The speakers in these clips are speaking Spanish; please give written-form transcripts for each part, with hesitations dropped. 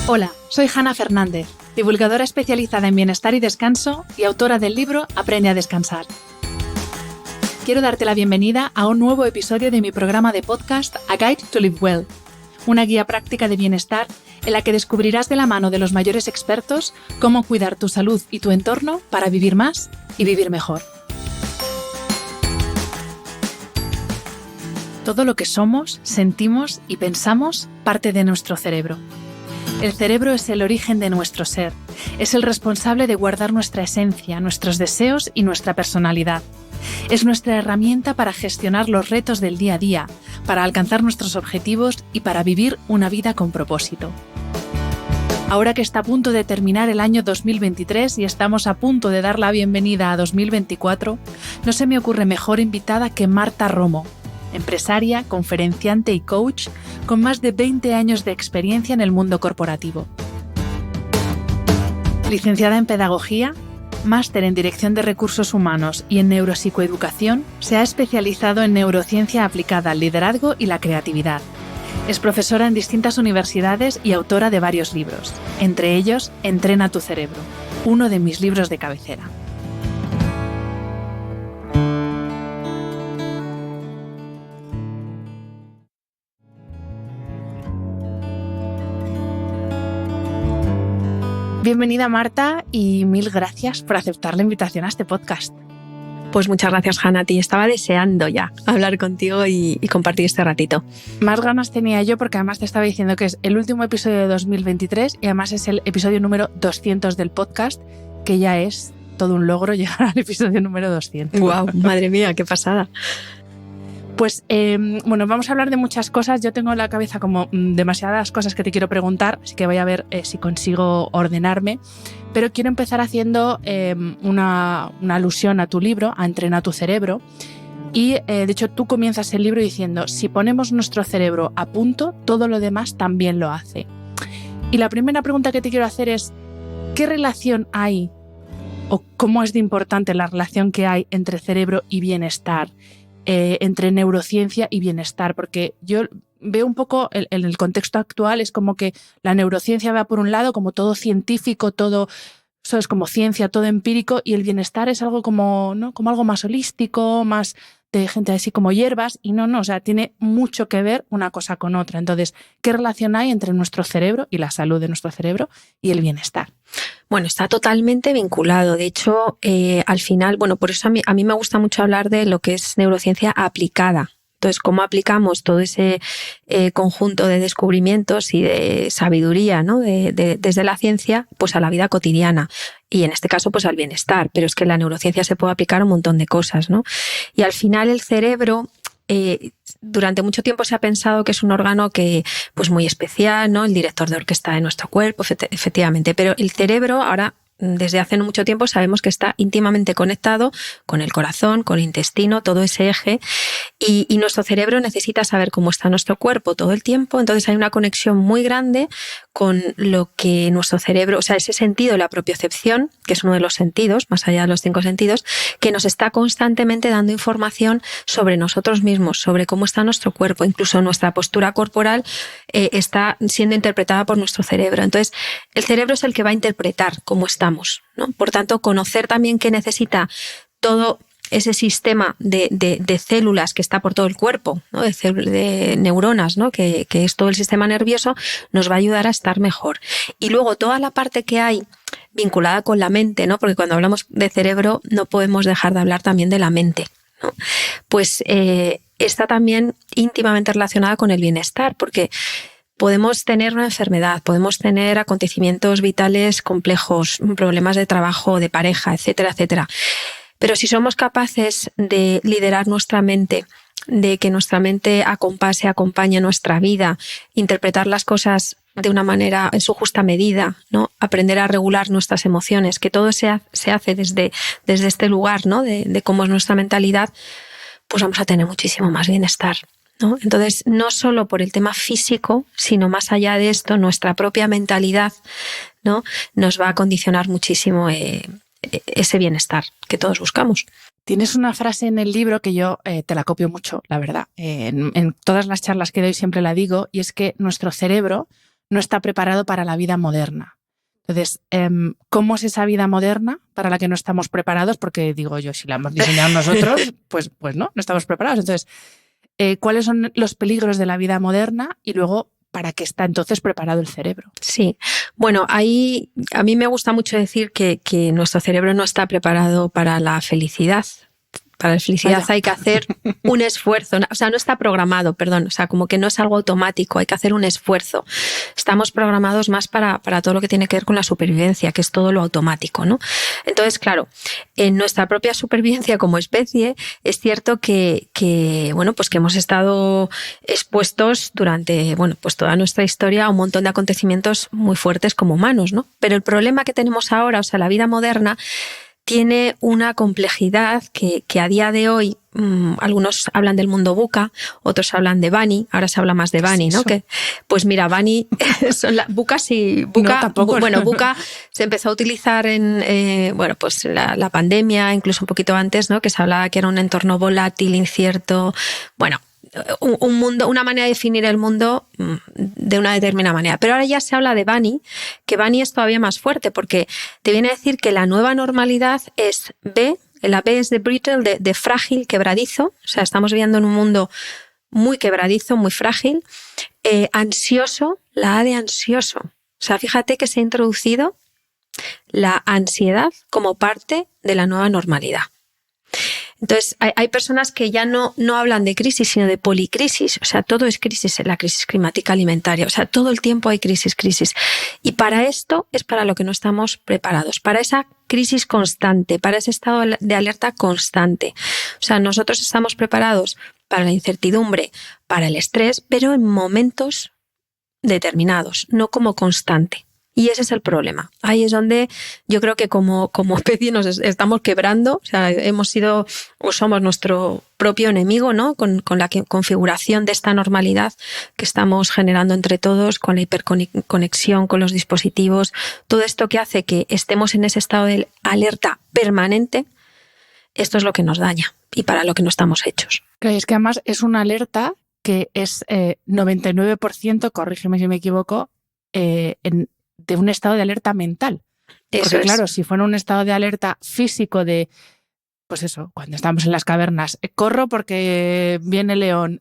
Hola, soy Hanna Fernández, divulgadora especializada en bienestar y descanso y autora del libro Aprende a descansar. Quiero darte la bienvenida a un nuevo episodio de mi programa de podcast A Guide to Live Well, una guía práctica de bienestar en la que descubrirás de la mano de los mayores expertos cómo cuidar tu salud y tu entorno para vivir más y vivir mejor. Todo lo que somos, sentimos y pensamos parte de nuestro cerebro. El cerebro es el origen de nuestro ser. Es el responsable de guardar nuestra esencia, nuestros deseos y nuestra personalidad. Es nuestra herramienta para gestionar los retos del día a día, para alcanzar nuestros objetivos y para vivir una vida con propósito. Ahora que está a punto de terminar el año 2023 y estamos a punto de dar la bienvenida a 2024, no se me ocurre mejor invitada que Marta Romo, empresaria, conferenciante y coach con más de 20 años de experiencia en el mundo corporativo. Licenciada en Pedagogía, máster en Dirección de Recursos Humanos y en Neuropsicoeducación, se ha especializado en neurociencia aplicada al liderazgo y la creatividad. Es profesora en distintas universidades y autora de varios libros, entre ellos Entrena tu cerebro, uno de mis libros de cabecera. Bienvenida Marta y mil gracias por aceptar la invitación a este podcast. Pues muchas gracias, Hanna. Estaba deseando ya hablar contigo y compartir este ratito. Más ganas tenía yo porque además te estaba diciendo que es el último episodio de 2023 y además es el episodio número 200 del podcast, que ya es todo un logro llegar al episodio número 200. ¡Guau! Madre mía, qué pasada. Pues bueno, vamos a hablar de muchas cosas. Yo tengo en la cabeza como demasiadas cosas que te quiero preguntar, así que voy a ver si consigo ordenarme. Pero quiero empezar haciendo una alusión a tu libro, a Entrena tu cerebro. Y de hecho tú comienzas el libro diciendo, si ponemos nuestro cerebro a punto, todo lo demás también lo hace. Y la primera pregunta que te quiero hacer es, ¿qué relación hay o cómo es de importante la relación que hay entre cerebro y bienestar? Entre neurociencia y bienestar, porque yo veo un poco en el contexto actual es como que la neurociencia va por un lado como todo científico, todo eso es como ciencia, todo empírico, y el bienestar es algo como, ¿no? Como algo más holístico, más de gente así como hierbas, y no, o sea, tiene mucho que ver una cosa con otra. Entonces, ¿qué relación hay entre nuestro cerebro y la salud de nuestro cerebro y el bienestar? Bueno, está totalmente vinculado. De hecho, al final, bueno, por eso a mí me gusta mucho hablar de lo que es neurociencia aplicada. Entonces, cómo aplicamos todo ese conjunto de descubrimientos y de sabiduría, ¿no? Desde la ciencia, pues a la vida cotidiana. Y en este caso, pues al bienestar. Pero es que en la neurociencia se puede aplicar un montón de cosas, ¿no? Y al final el cerebro, durante mucho tiempo se ha pensado que es un órgano que, pues muy especial, ¿no? El director de orquesta de nuestro cuerpo, efectivamente. Pero el cerebro ahora, desde hace mucho tiempo, sabemos que está íntimamente conectado con el corazón, con el intestino, todo ese eje. Y nuestro cerebro necesita saber cómo está nuestro cuerpo todo el tiempo. Entonces hay una conexión muy grande con lo que nuestro cerebro, o sea, ese sentido de la propiocepción, que es uno de los sentidos, más allá de los 5 sentidos, que nos está constantemente dando información sobre nosotros mismos, sobre cómo está nuestro cuerpo. Incluso nuestra postura corporal está siendo interpretada por nuestro cerebro. Entonces, el cerebro es el que va a interpretar cómo estamos, ¿no? Por tanto, conocer también qué necesita todo ese sistema de células que está por todo el cuerpo, ¿no? de neuronas, ¿no? que es todo el sistema nervioso, nos va a ayudar a estar mejor. Y luego toda la parte que hay vinculada con la mente, ¿no? Porque cuando hablamos de cerebro no podemos dejar de hablar también de la mente, ¿no? Pues está también íntimamente relacionada con el bienestar, porque podemos tener una enfermedad, podemos tener acontecimientos vitales complejos, problemas de trabajo, de pareja, etcétera, etcétera. Pero si somos capaces de liderar nuestra mente, de que nuestra mente acompañe nuestra vida, interpretar las cosas de una manera en su justa medida, ¿no? Aprender a regular nuestras emociones, que todo se hace desde este lugar, ¿no? de cómo es nuestra mentalidad, pues vamos a tener muchísimo más bienestar, ¿no? Entonces, no solo por el tema físico, sino más allá de esto, nuestra propia mentalidad, ¿no? Nos va a condicionar muchísimo ese bienestar que todos buscamos. Tienes una frase en el libro que yo te la copio mucho, la verdad. En todas las charlas que doy siempre la digo, y es que nuestro cerebro no está preparado para la vida moderna. Entonces, ¿cómo es esa vida moderna para la que no estamos preparados? Porque digo yo, si la hemos diseñado nosotros, pues no estamos preparados. Entonces, ¿cuáles son los peligros de la vida moderna? Y luego, ¿para qué está entonces preparado el cerebro? Sí, bueno, ahí a mí me gusta mucho decir que nuestro cerebro no está preparado para la felicidad. Para la felicidad hay que hacer un esfuerzo, o sea, no está programado, perdón, o sea, como que no es algo automático, hay que hacer un esfuerzo. Estamos programados más para todo lo que tiene que ver con la supervivencia, que es todo lo automático, ¿no? Entonces, claro, en nuestra propia supervivencia como especie, es cierto que bueno, pues que hemos estado expuestos durante, bueno, pues toda nuestra historia a un montón de acontecimientos muy fuertes como humanos, ¿no? Pero el problema que tenemos ahora, o sea, la vida moderna, tiene una complejidad que a día de hoy algunos hablan del mundo VUCA, otros hablan de Bunny, ahora se habla más de Bunny, ¿no? Que, pues mira, Bunny son VUCA sí, VUCA, no, tampoco. Bueno, VUCA se empezó a utilizar en bueno, pues la pandemia, incluso un poquito antes, ¿no? Que se hablaba que era un entorno volátil, incierto, bueno, un mundo, una manera de definir el mundo de una determinada manera. Pero ahora ya se habla de Bunny, que Bunny es todavía más fuerte porque te viene a decir que la nueva normalidad es B, la B es de brittle, de frágil, quebradizo, o sea, estamos viviendo en un mundo muy quebradizo, muy frágil, ansioso, la A de ansioso. O sea, fíjate que se ha introducido la ansiedad como parte de la nueva normalidad. Entonces, hay personas que ya no hablan de crisis, sino de policrisis. O sea, todo es crisis en la crisis climática alimentaria. O sea, todo el tiempo hay crisis. Y para esto es para lo que no estamos preparados. Para esa crisis constante, para ese estado de alerta constante. O sea, nosotros estamos preparados para la incertidumbre, para el estrés, pero en momentos determinados, no como constante. Y ese es el problema. Ahí es donde yo creo que como especie nos estamos quebrando, o sea, hemos sido o somos nuestro propio enemigo, ¿no? Con la configuración de esta normalidad que estamos generando entre todos, con la hiperconexión, con los dispositivos, todo esto que hace que estemos en ese estado de alerta permanente, esto es lo que nos daña y para lo que no estamos hechos. Es que además es una alerta que es 99%, corrígeme si me equivoco, de un estado de alerta mental. Porque claro, si fuera un estado de alerta físico de, pues eso, cuando estamos en las cavernas, corro porque viene el león,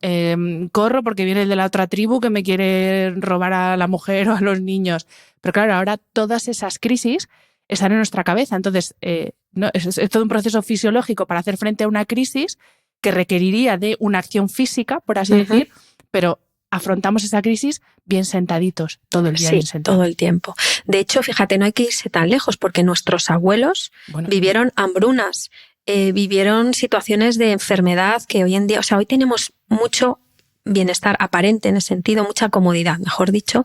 corro porque viene el de la otra tribu que me quiere robar a la mujer o a los niños. Pero claro, ahora todas esas crisis están en nuestra cabeza. Entonces, no, es todo un proceso fisiológico para hacer frente a una crisis que requeriría de una acción física, por así decir, pero afrontamos esa crisis bien sentaditos, todo el día bien sentados. Todo el tiempo. De hecho, fíjate, no hay que irse tan lejos porque nuestros abuelos vivieron hambrunas, vivieron situaciones de enfermedad que hoy en día, o sea, hoy tenemos mucho bienestar aparente en ese sentido, mucha comodidad, mejor dicho,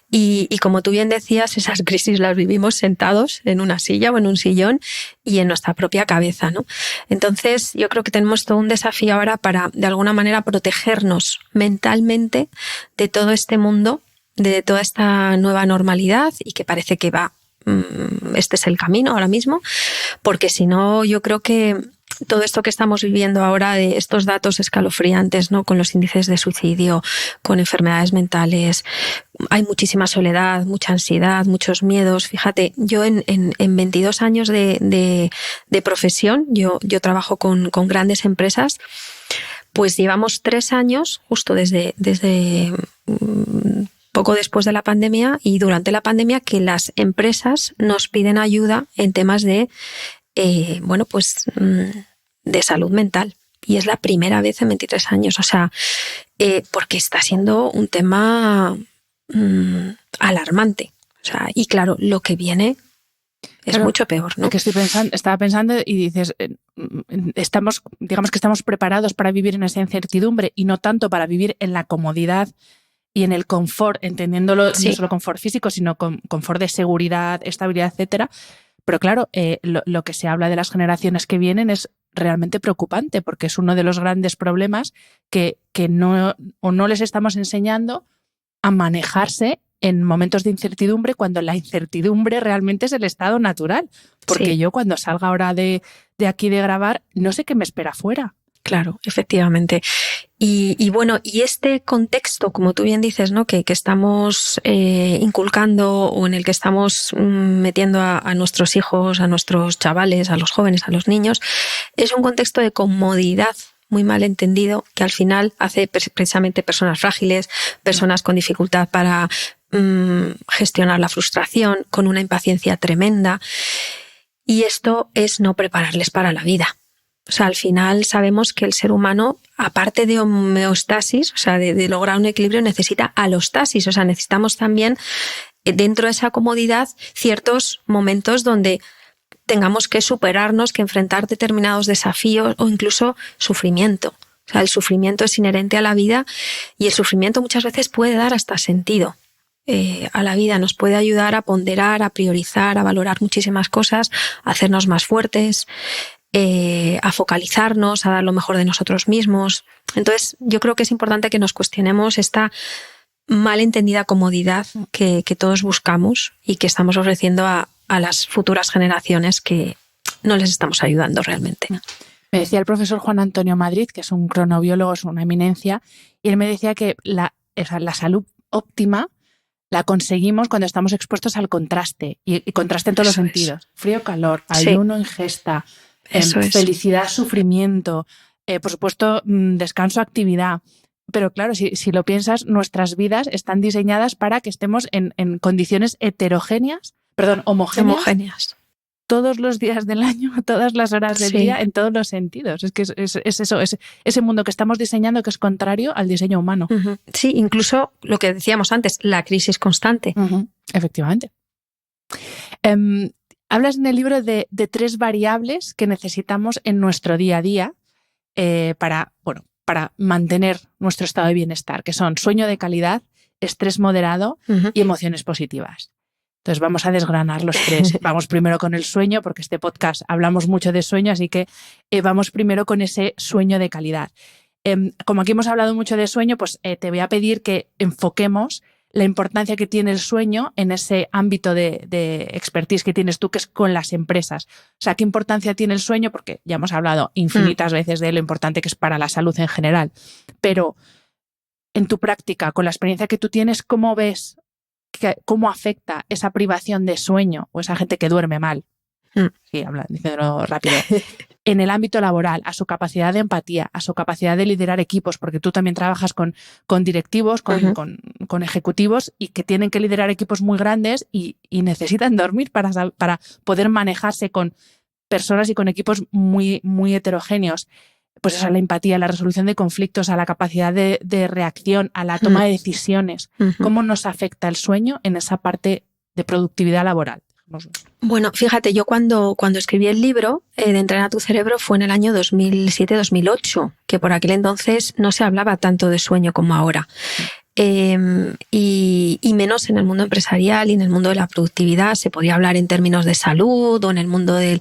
y como tú bien decías, esas crisis las vivimos sentados en una silla o en un sillón y en nuestra propia cabeza, ¿no? Entonces, yo creo que tenemos todo un desafío ahora para, de alguna manera, protegernos mentalmente de todo este mundo, de toda esta nueva normalidad y que parece que este es el camino ahora mismo, porque si no, yo creo que todo esto que estamos viviendo ahora, de estos datos escalofriantes, ¿no? Con los índices de suicidio, con enfermedades mentales, hay muchísima soledad, mucha ansiedad, muchos miedos. Fíjate, yo en 22 años de profesión, yo trabajo con grandes empresas, pues llevamos 3 años, justo desde poco después de la pandemia y durante la pandemia, que las empresas nos piden ayuda en temas de bueno, pues de salud mental. Y es la primera vez en 23 años. O sea, porque está siendo un tema alarmante. O sea, y claro, lo que viene es mucho peor, ¿no? Que estaba pensando y dices, digamos que estamos preparados para vivir en esa incertidumbre y no tanto para vivir en la comodidad y en el confort, entendiéndolo no solo confort físico, sino confort de seguridad, estabilidad, etcétera. Pero claro, lo que se habla de las generaciones que vienen es realmente preocupante porque es uno de los grandes problemas que no les estamos enseñando a manejarse en momentos de incertidumbre cuando la incertidumbre realmente es el estado natural. Porque yo cuando salga ahora de aquí de grabar no sé qué me espera afuera. Claro, efectivamente. Y bueno, y este contexto, como tú bien dices, ¿no? que estamos inculcando o en el que estamos metiendo a nuestros hijos, a nuestros chavales, a los jóvenes, a los niños, es un contexto de comodidad muy mal entendido que al final hace precisamente personas frágiles, personas con dificultad para gestionar la frustración, con una impaciencia tremenda. Y esto es no prepararles para la vida. O sea, al final sabemos que el ser humano, aparte de homeostasis, o sea, de lograr un equilibrio, necesita alostasis. O sea, necesitamos también, dentro de esa comodidad, ciertos momentos donde tengamos que superarnos, que enfrentar determinados desafíos o incluso sufrimiento. O sea, el sufrimiento es inherente a la vida y el sufrimiento muchas veces puede dar hasta sentido a la vida, nos puede ayudar a ponderar, a priorizar, a valorar muchísimas cosas, a hacernos más fuertes, a focalizarnos, a dar lo mejor de nosotros mismos. Entonces, yo creo que es importante que nos cuestionemos esta mal entendida comodidad que todos buscamos y que estamos ofreciendo a las futuras generaciones que no les estamos ayudando realmente. Me decía el profesor Juan Antonio Madrid, que es un cronobiólogo, es una eminencia, y él me decía que la salud óptima la conseguimos cuando estamos expuestos al contraste, y contraste en todos los sentidos. Frío, calor, ayuno, ingesta, felicidad, sufrimiento, por supuesto, descanso, actividad. Pero claro, si lo piensas, nuestras vidas están diseñadas para que estemos en condiciones homogéneas. Todos los días del año, todas las horas del día, en todos los sentidos. Es que es eso, es ese mundo que estamos diseñando que es contrario al diseño humano. Uh-huh. Sí, incluso lo que decíamos antes, la crisis constante. Uh-huh. Efectivamente. Hablas en el libro de 3 variables que necesitamos en nuestro día a día para mantener nuestro estado de bienestar, que son sueño de calidad, estrés moderado y emociones positivas. Entonces vamos a desgranar los 3. Vamos primero con el sueño, porque este podcast hablamos mucho de sueño, así que vamos primero con ese sueño de calidad. Como aquí hemos hablado mucho de sueño, pues te voy a pedir que enfoquemos la importancia que tiene el sueño en ese ámbito de expertise que tienes tú, que es con las empresas. O sea, ¿qué importancia tiene el sueño? Porque ya hemos hablado infinitas veces de lo importante que es para la salud en general. Pero en tu práctica, con la experiencia que tú tienes, ¿cómo ves cómo afecta esa privación de sueño o esa gente que duerme mal? Sí, diciéndolo rápido. En el ámbito laboral, a su capacidad de empatía, a su capacidad de liderar equipos, porque tú también trabajas con directivos, con ejecutivos y que tienen que liderar equipos muy grandes y necesitan dormir para poder manejarse con personas y con equipos muy, muy heterogéneos. Pues eso, a la empatía, a la resolución de conflictos, a la capacidad de reacción, a la toma de decisiones. ¿Cómo nos afecta el sueño en esa parte de productividad laboral? Bueno, fíjate, yo cuando escribí el libro de Entrena tu cerebro fue en el año 2007-2008, que por aquel entonces no se hablaba tanto de sueño como ahora. Y menos en el mundo empresarial y en el mundo de la productividad. Se podía hablar en términos de salud o en el mundo del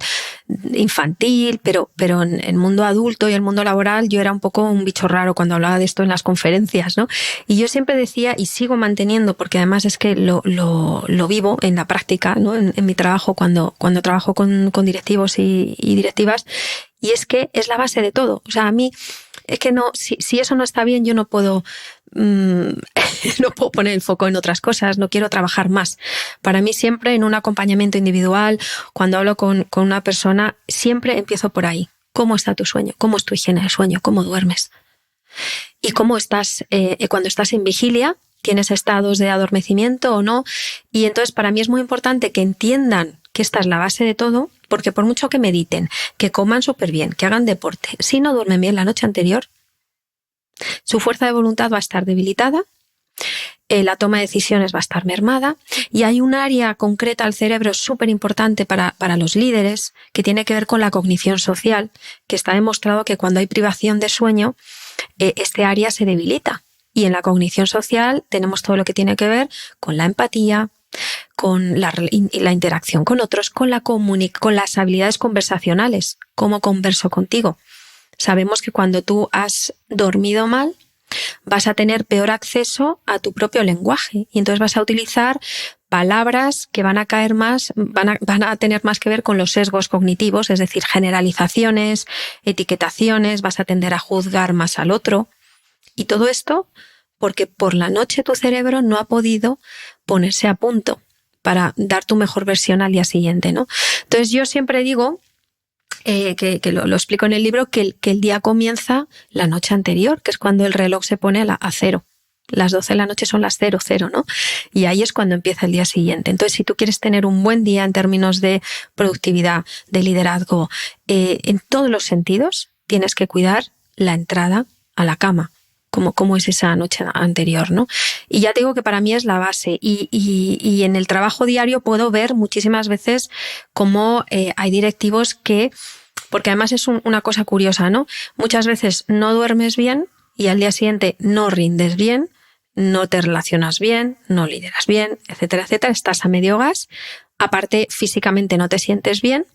infantil, pero en el mundo adulto y el mundo laboral yo era un poco un bicho raro cuando hablaba de esto en las conferencias, ¿no? Y yo siempre decía, y sigo manteniendo, porque además es que lo vivo en la práctica, ¿no? En mi trabajo, cuando trabajo con directivos y directivas, y es que es la base de todo. O sea, a mí es que no, si eso no está bien, yo no puedo poner el foco en otras cosas, no quiero trabajar más. Para mí siempre en un acompañamiento individual, cuando hablo con una persona, siempre empiezo por ahí. ¿Cómo está tu sueño? ¿Cómo es tu higiene del sueño? ¿Cómo duermes? ¿Y cómo estás cuando estás en vigilia? ¿Tienes estados de adormecimiento o no? Y entonces para mí es muy importante que entiendan que esta es la base de todo, porque por mucho que mediten, que coman súper bien, que hagan deporte, si no duermen bien la noche anterior, su fuerza de voluntad va a estar debilitada, la toma de decisiones va a estar mermada, y hay un área concreta al cerebro súper importante para los líderes que tiene que ver con la cognición social, que está demostrado que cuando hay privación de sueño, este área se debilita. Y en la cognición social tenemos todo lo que tiene que ver con la empatía, con la interacción con otros, con las habilidades conversacionales. ¿Cómo converso contigo? Sabemos que cuando tú has dormido mal, vas a tener peor acceso a tu propio lenguaje y entonces vas a utilizar palabras que van a caer más, van a tener más que ver con los sesgos cognitivos, es decir, generalizaciones, etiquetaciones, vas a tender a juzgar más al otro. Y todo esto porque por la noche tu cerebro no ha podido ponerse a punto para dar tu mejor versión al día siguiente, ¿no? Entonces yo siempre digo, que lo explico en el libro, que el día comienza la noche anterior, que es cuando el reloj se pone a cero. Las 12 de la noche son las 00, ¿no? Y ahí es cuando empieza el día siguiente. Entonces, si tú quieres tener un buen día en términos de productividad, de liderazgo, en todos los sentidos, tienes que cuidar la entrada a la cama, como es esa noche anterior, ¿no? Y ya te digo que para mí es la base. Y en el trabajo diario puedo ver muchísimas veces cómo hay directivos que, porque además es una cosa curiosa, ¿no? Muchas veces no duermes bien y al día siguiente no rindes bien, no te relacionas bien, no lideras bien, etcétera, etcétera. Estás a medio gas. Aparte, físicamente no te sientes bien.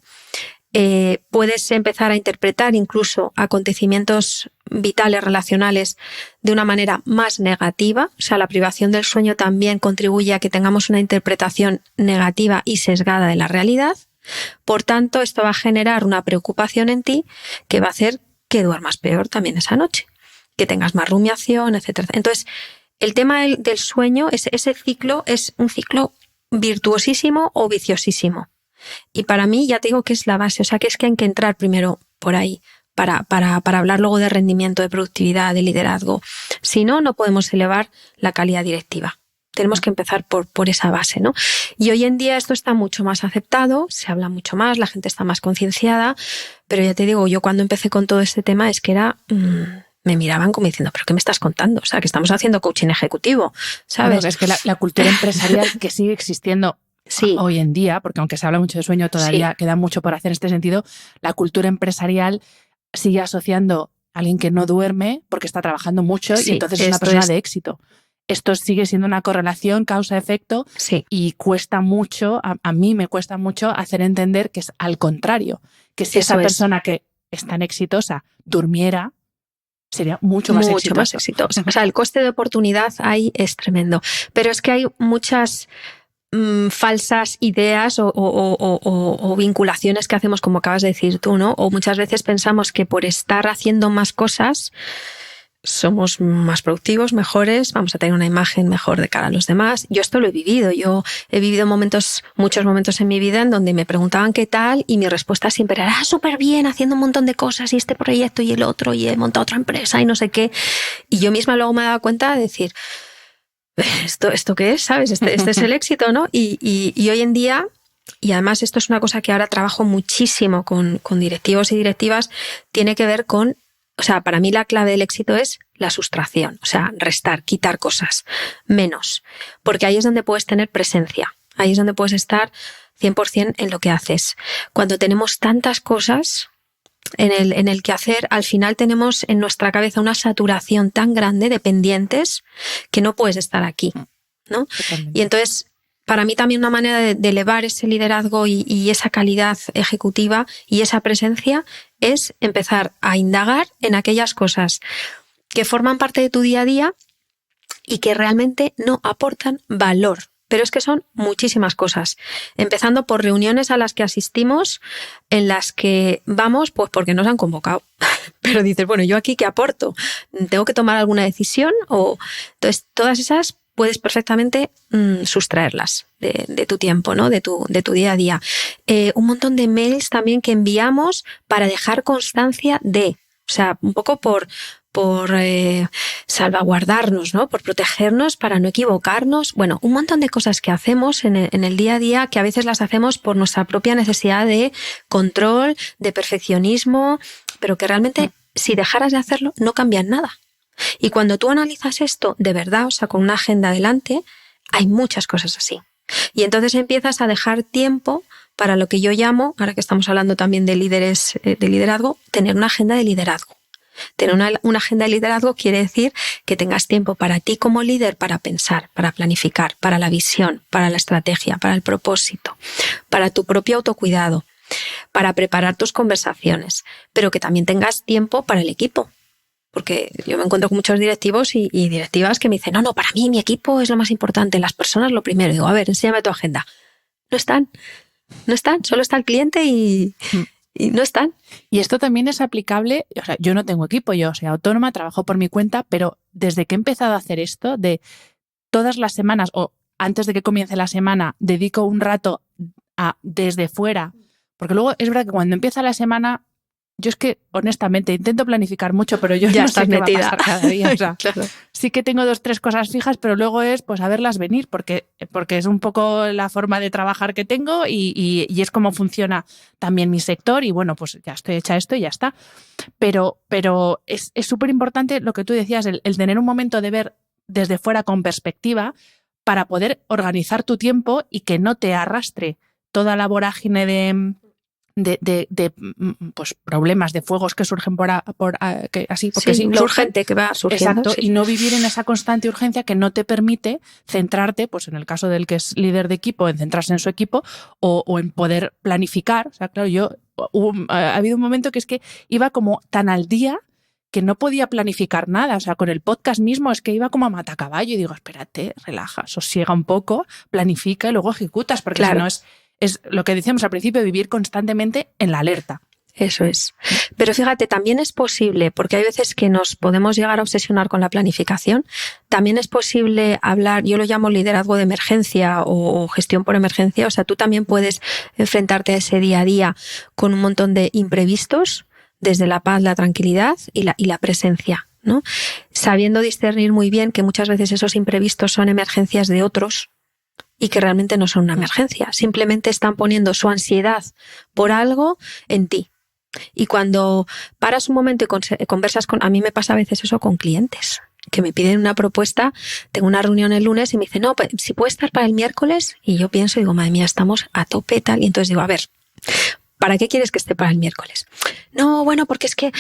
Puedes empezar a interpretar incluso acontecimientos vitales, relacionales, de una manera más negativa. O sea, la privación del sueño también contribuye a que tengamos una interpretación negativa y sesgada de la realidad. Por tanto, esto va a generar una preocupación en ti que va a hacer que duermas peor también esa noche, que tengas más rumiación, etcétera. Entonces, el tema del sueño, ese ciclo es un ciclo virtuosísimo o viciosísimo. Y para mí, ya te digo que es la base, o sea, que es que hay que entrar primero por ahí para hablar luego de rendimiento, de productividad, de liderazgo. Si no, no podemos elevar la calidad directiva. Tenemos que empezar por esa base, ¿no? Y hoy en día esto está mucho más aceptado, se habla mucho más, la gente está más concienciada, pero ya te digo, yo cuando empecé con todo este tema es que era... me miraban como diciendo, ¿pero qué me estás contando? O sea, que estamos haciendo coaching ejecutivo, ¿sabes? Bueno, es que la cultura empresarial que sigue existiendo sí. hoy en día, porque aunque se habla mucho de sueño, todavía queda mucho por hacer en este sentido, la cultura empresarial sigue asociando a alguien que no duerme porque está trabajando mucho y entonces es una persona de éxito. Esto sigue siendo una correlación causa-efecto y cuesta mucho, a mí me cuesta mucho hacer entender que es al contrario, que si esa persona que es tan exitosa durmiera, sería mucho más exitoso. O sea, el coste de oportunidad ahí es tremendo. Pero es que hay muchas falsas ideas o vinculaciones que hacemos, como acabas de decir tú, ¿no? O muchas veces pensamos que por estar haciendo más cosas somos más productivos, mejores, vamos a tener una imagen mejor de cara a los demás. Yo esto lo he vivido. Yo he vivido muchos momentos en mi vida en donde me preguntaban qué tal y mi respuesta siempre era súper bien, haciendo un montón de cosas y este proyecto y el otro y he montado otra empresa y no sé qué. Y yo misma luego me daba cuenta de decir, ¿esto qué es? ¿Sabes? Este es el éxito, ¿no? Y hoy en día, y además esto es una cosa que ahora trabajo muchísimo con directivos y directivas, tiene que ver con, o sea, para mí la clave del éxito es la sustracción, o sea, restar, quitar cosas, menos, porque ahí es donde puedes tener presencia, ahí es donde puedes estar 100% en lo que haces. Cuando tenemos tantas cosas en el que hacer, al final tenemos en nuestra cabeza una saturación tan grande de pendientes que no puedes estar aquí, ¿no? Totalmente. Y entonces, para mí también una manera de elevar ese liderazgo y esa calidad ejecutiva y esa presencia es empezar a indagar en aquellas cosas que forman parte de tu día a día y que realmente no aportan valor. Pero es que son muchísimas cosas, empezando por reuniones a las que asistimos, en las que vamos pues porque nos han convocado. Pero dices, bueno, ¿yo aquí qué aporto? ¿Tengo que tomar alguna decisión? Entonces, todas esas puedes perfectamente sustraerlas de tu tiempo, ¿no? De tu día a día. Un montón de mails también que enviamos para dejar constancia de, o sea, un poco por salvaguardarnos, ¿no? Por protegernos, para no equivocarnos. Bueno, un montón de cosas que hacemos en el día a día que a veces las hacemos por nuestra propia necesidad de control, de perfeccionismo, pero que realmente si dejaras de hacerlo no cambian nada. Y cuando tú analizas esto de verdad, o sea, con una agenda delante, hay muchas cosas así. Y entonces empiezas a dejar tiempo para lo que yo llamo, ahora que estamos hablando también de líderes, de liderazgo, tener una agenda de liderazgo. Tener una agenda de liderazgo quiere decir que tengas tiempo para ti como líder, para pensar, para planificar, para la visión, para la estrategia, para el propósito, para tu propio autocuidado, para preparar tus conversaciones, pero que también tengas tiempo para el equipo. Porque yo me encuentro con muchos directivos y directivas que me dicen, no, para mí mi equipo es lo más importante, las personas lo primero. Y digo, a ver, enséñame tu agenda. No están, solo está el cliente y no están. Y esto también es aplicable, o sea, yo no tengo equipo, yo soy autónoma, trabajo por mi cuenta, pero desde que he empezado a hacer esto, de todas las semanas o antes de que comience la semana, dedico un rato a desde fuera, porque luego es verdad que cuando empieza la semana, yo es que honestamente intento planificar mucho, pero yo ya no sé qué metida. va a pasar cada día. O sea, claro. Sí que tengo 2, 3 cosas fijas, pero luego es pues a verlas venir, porque es un poco la forma de trabajar que tengo y es como funciona también mi sector y bueno, pues ya estoy hecha esto y ya está. Pero es súper importante lo que tú decías, el tener un momento de ver desde fuera con perspectiva para poder organizar tu tiempo y que no te arrastre toda la vorágine de pues problemas, de fuegos que surgen así, porque sí, lo urgente que va surgiendo. Exacto, y no vivir en esa constante urgencia que no te permite centrarte, pues en el caso del que es líder de equipo, en centrarse en su equipo o en poder planificar. O sea, claro, ha habido un momento que es que iba como tan al día que no podía planificar nada. O sea, con el podcast mismo es que iba como a matacaballo y digo, espérate, relaja, sosiega un poco, planifica y luego ejecutas, porque si no es lo que decíamos al principio, vivir constantemente en la alerta. Eso es. Pero fíjate, también es posible, porque hay veces que nos podemos llegar a obsesionar con la planificación, también es posible hablar, yo lo llamo liderazgo de emergencia o gestión por emergencia, o sea, tú también puedes enfrentarte a ese día a día con un montón de imprevistos, desde la paz, la tranquilidad y la presencia, ¿no? Sabiendo discernir muy bien que muchas veces esos imprevistos son emergencias de otros, y que realmente no son una emergencia, simplemente están poniendo su ansiedad por algo en ti. Y cuando paras un momento y conversas a mí me pasa a veces eso con clientes, que me piden una propuesta, tengo una reunión el lunes y me dicen, no, pues, si puede estar para el miércoles, y yo pienso, digo, madre mía, estamos a tope tal, y entonces digo, a ver, ¿para qué quieres que esté para el miércoles? No, bueno, porque es que,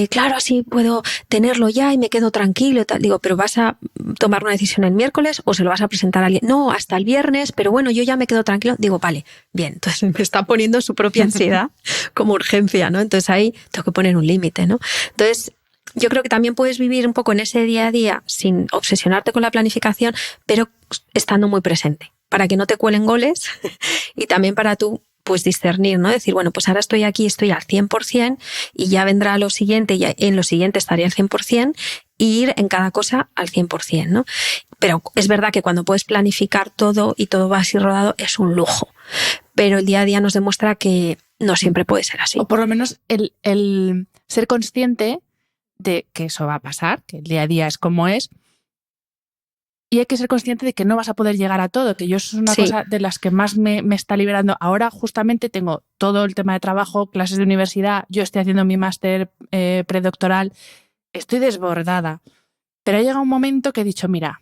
claro, así puedo tenerlo ya y me quedo tranquilo y tal. Digo, ¿pero vas a tomar una decisión el miércoles o se lo vas a presentar a alguien? No, hasta el viernes, pero bueno, yo ya me quedo tranquilo. Digo, vale, bien, entonces me está poniendo su propia ansiedad como urgencia, ¿no? Entonces ahí tengo que poner un límite, ¿no? Entonces, yo creo que también puedes vivir un poco en ese día a día sin obsesionarte con la planificación, pero estando muy presente, para que no te cuelen goles y también para tú pues discernir, ¿no? Decir, bueno, pues ahora estoy aquí, estoy al 100% y ya vendrá lo siguiente y en lo siguiente estaré al 100% e ir en cada cosa al 100%, ¿no? Pero es verdad que cuando puedes planificar todo y todo va así rodado es un lujo, pero el día a día nos demuestra que no siempre puede ser así. O por lo menos el ser consciente de que eso va a pasar, que el día a día es como es, y hay que ser consciente de que no vas a poder llegar a todo, que yo eso es una cosa de las que más me está liberando. Ahora justamente tengo todo el tema de trabajo, clases de universidad, yo estoy haciendo mi máster predoctoral, estoy desbordada. Pero ha llegado un momento que he dicho, mira,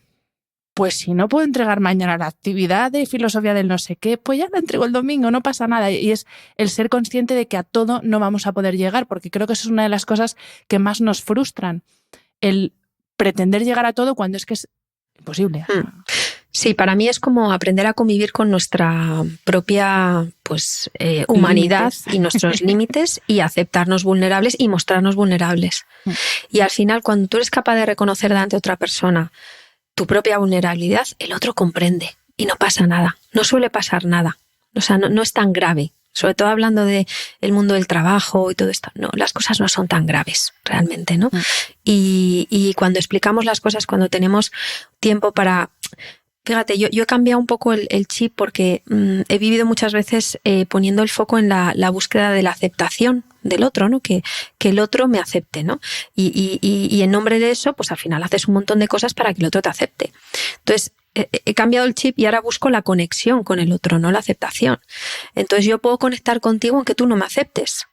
pues si no puedo entregar mañana la actividad de filosofía del no sé qué, pues ya la entrego el domingo, no pasa nada. Y es el ser consciente de que a todo no vamos a poder llegar, porque creo que eso es una de las cosas que más nos frustran, el pretender llegar a todo cuando es que es imposible. Sí, para mí es como aprender a convivir con nuestra propia pues, humanidad y nuestros límites y aceptarnos vulnerables y mostrarnos vulnerables. Y al final, cuando tú eres capaz de reconocer delante de otra persona tu propia vulnerabilidad, el otro comprende y no pasa nada. No suele pasar nada. O sea, no es tan grave. Sobre todo hablando de el mundo del trabajo y todo esto. No, las cosas no son tan graves realmente, ¿no? Y cuando explicamos las cosas, cuando tenemos tiempo para... Fíjate, yo he cambiado un poco el chip porque he vivido muchas veces poniendo el foco en la búsqueda de la aceptación del otro, ¿no? Que el otro me acepte, ¿no? Y en nombre de eso, pues al final haces un montón de cosas para que el otro te acepte. Entonces, he cambiado el chip y ahora busco la conexión con el otro, no la aceptación. Entonces yo puedo conectar contigo aunque tú no me aceptes.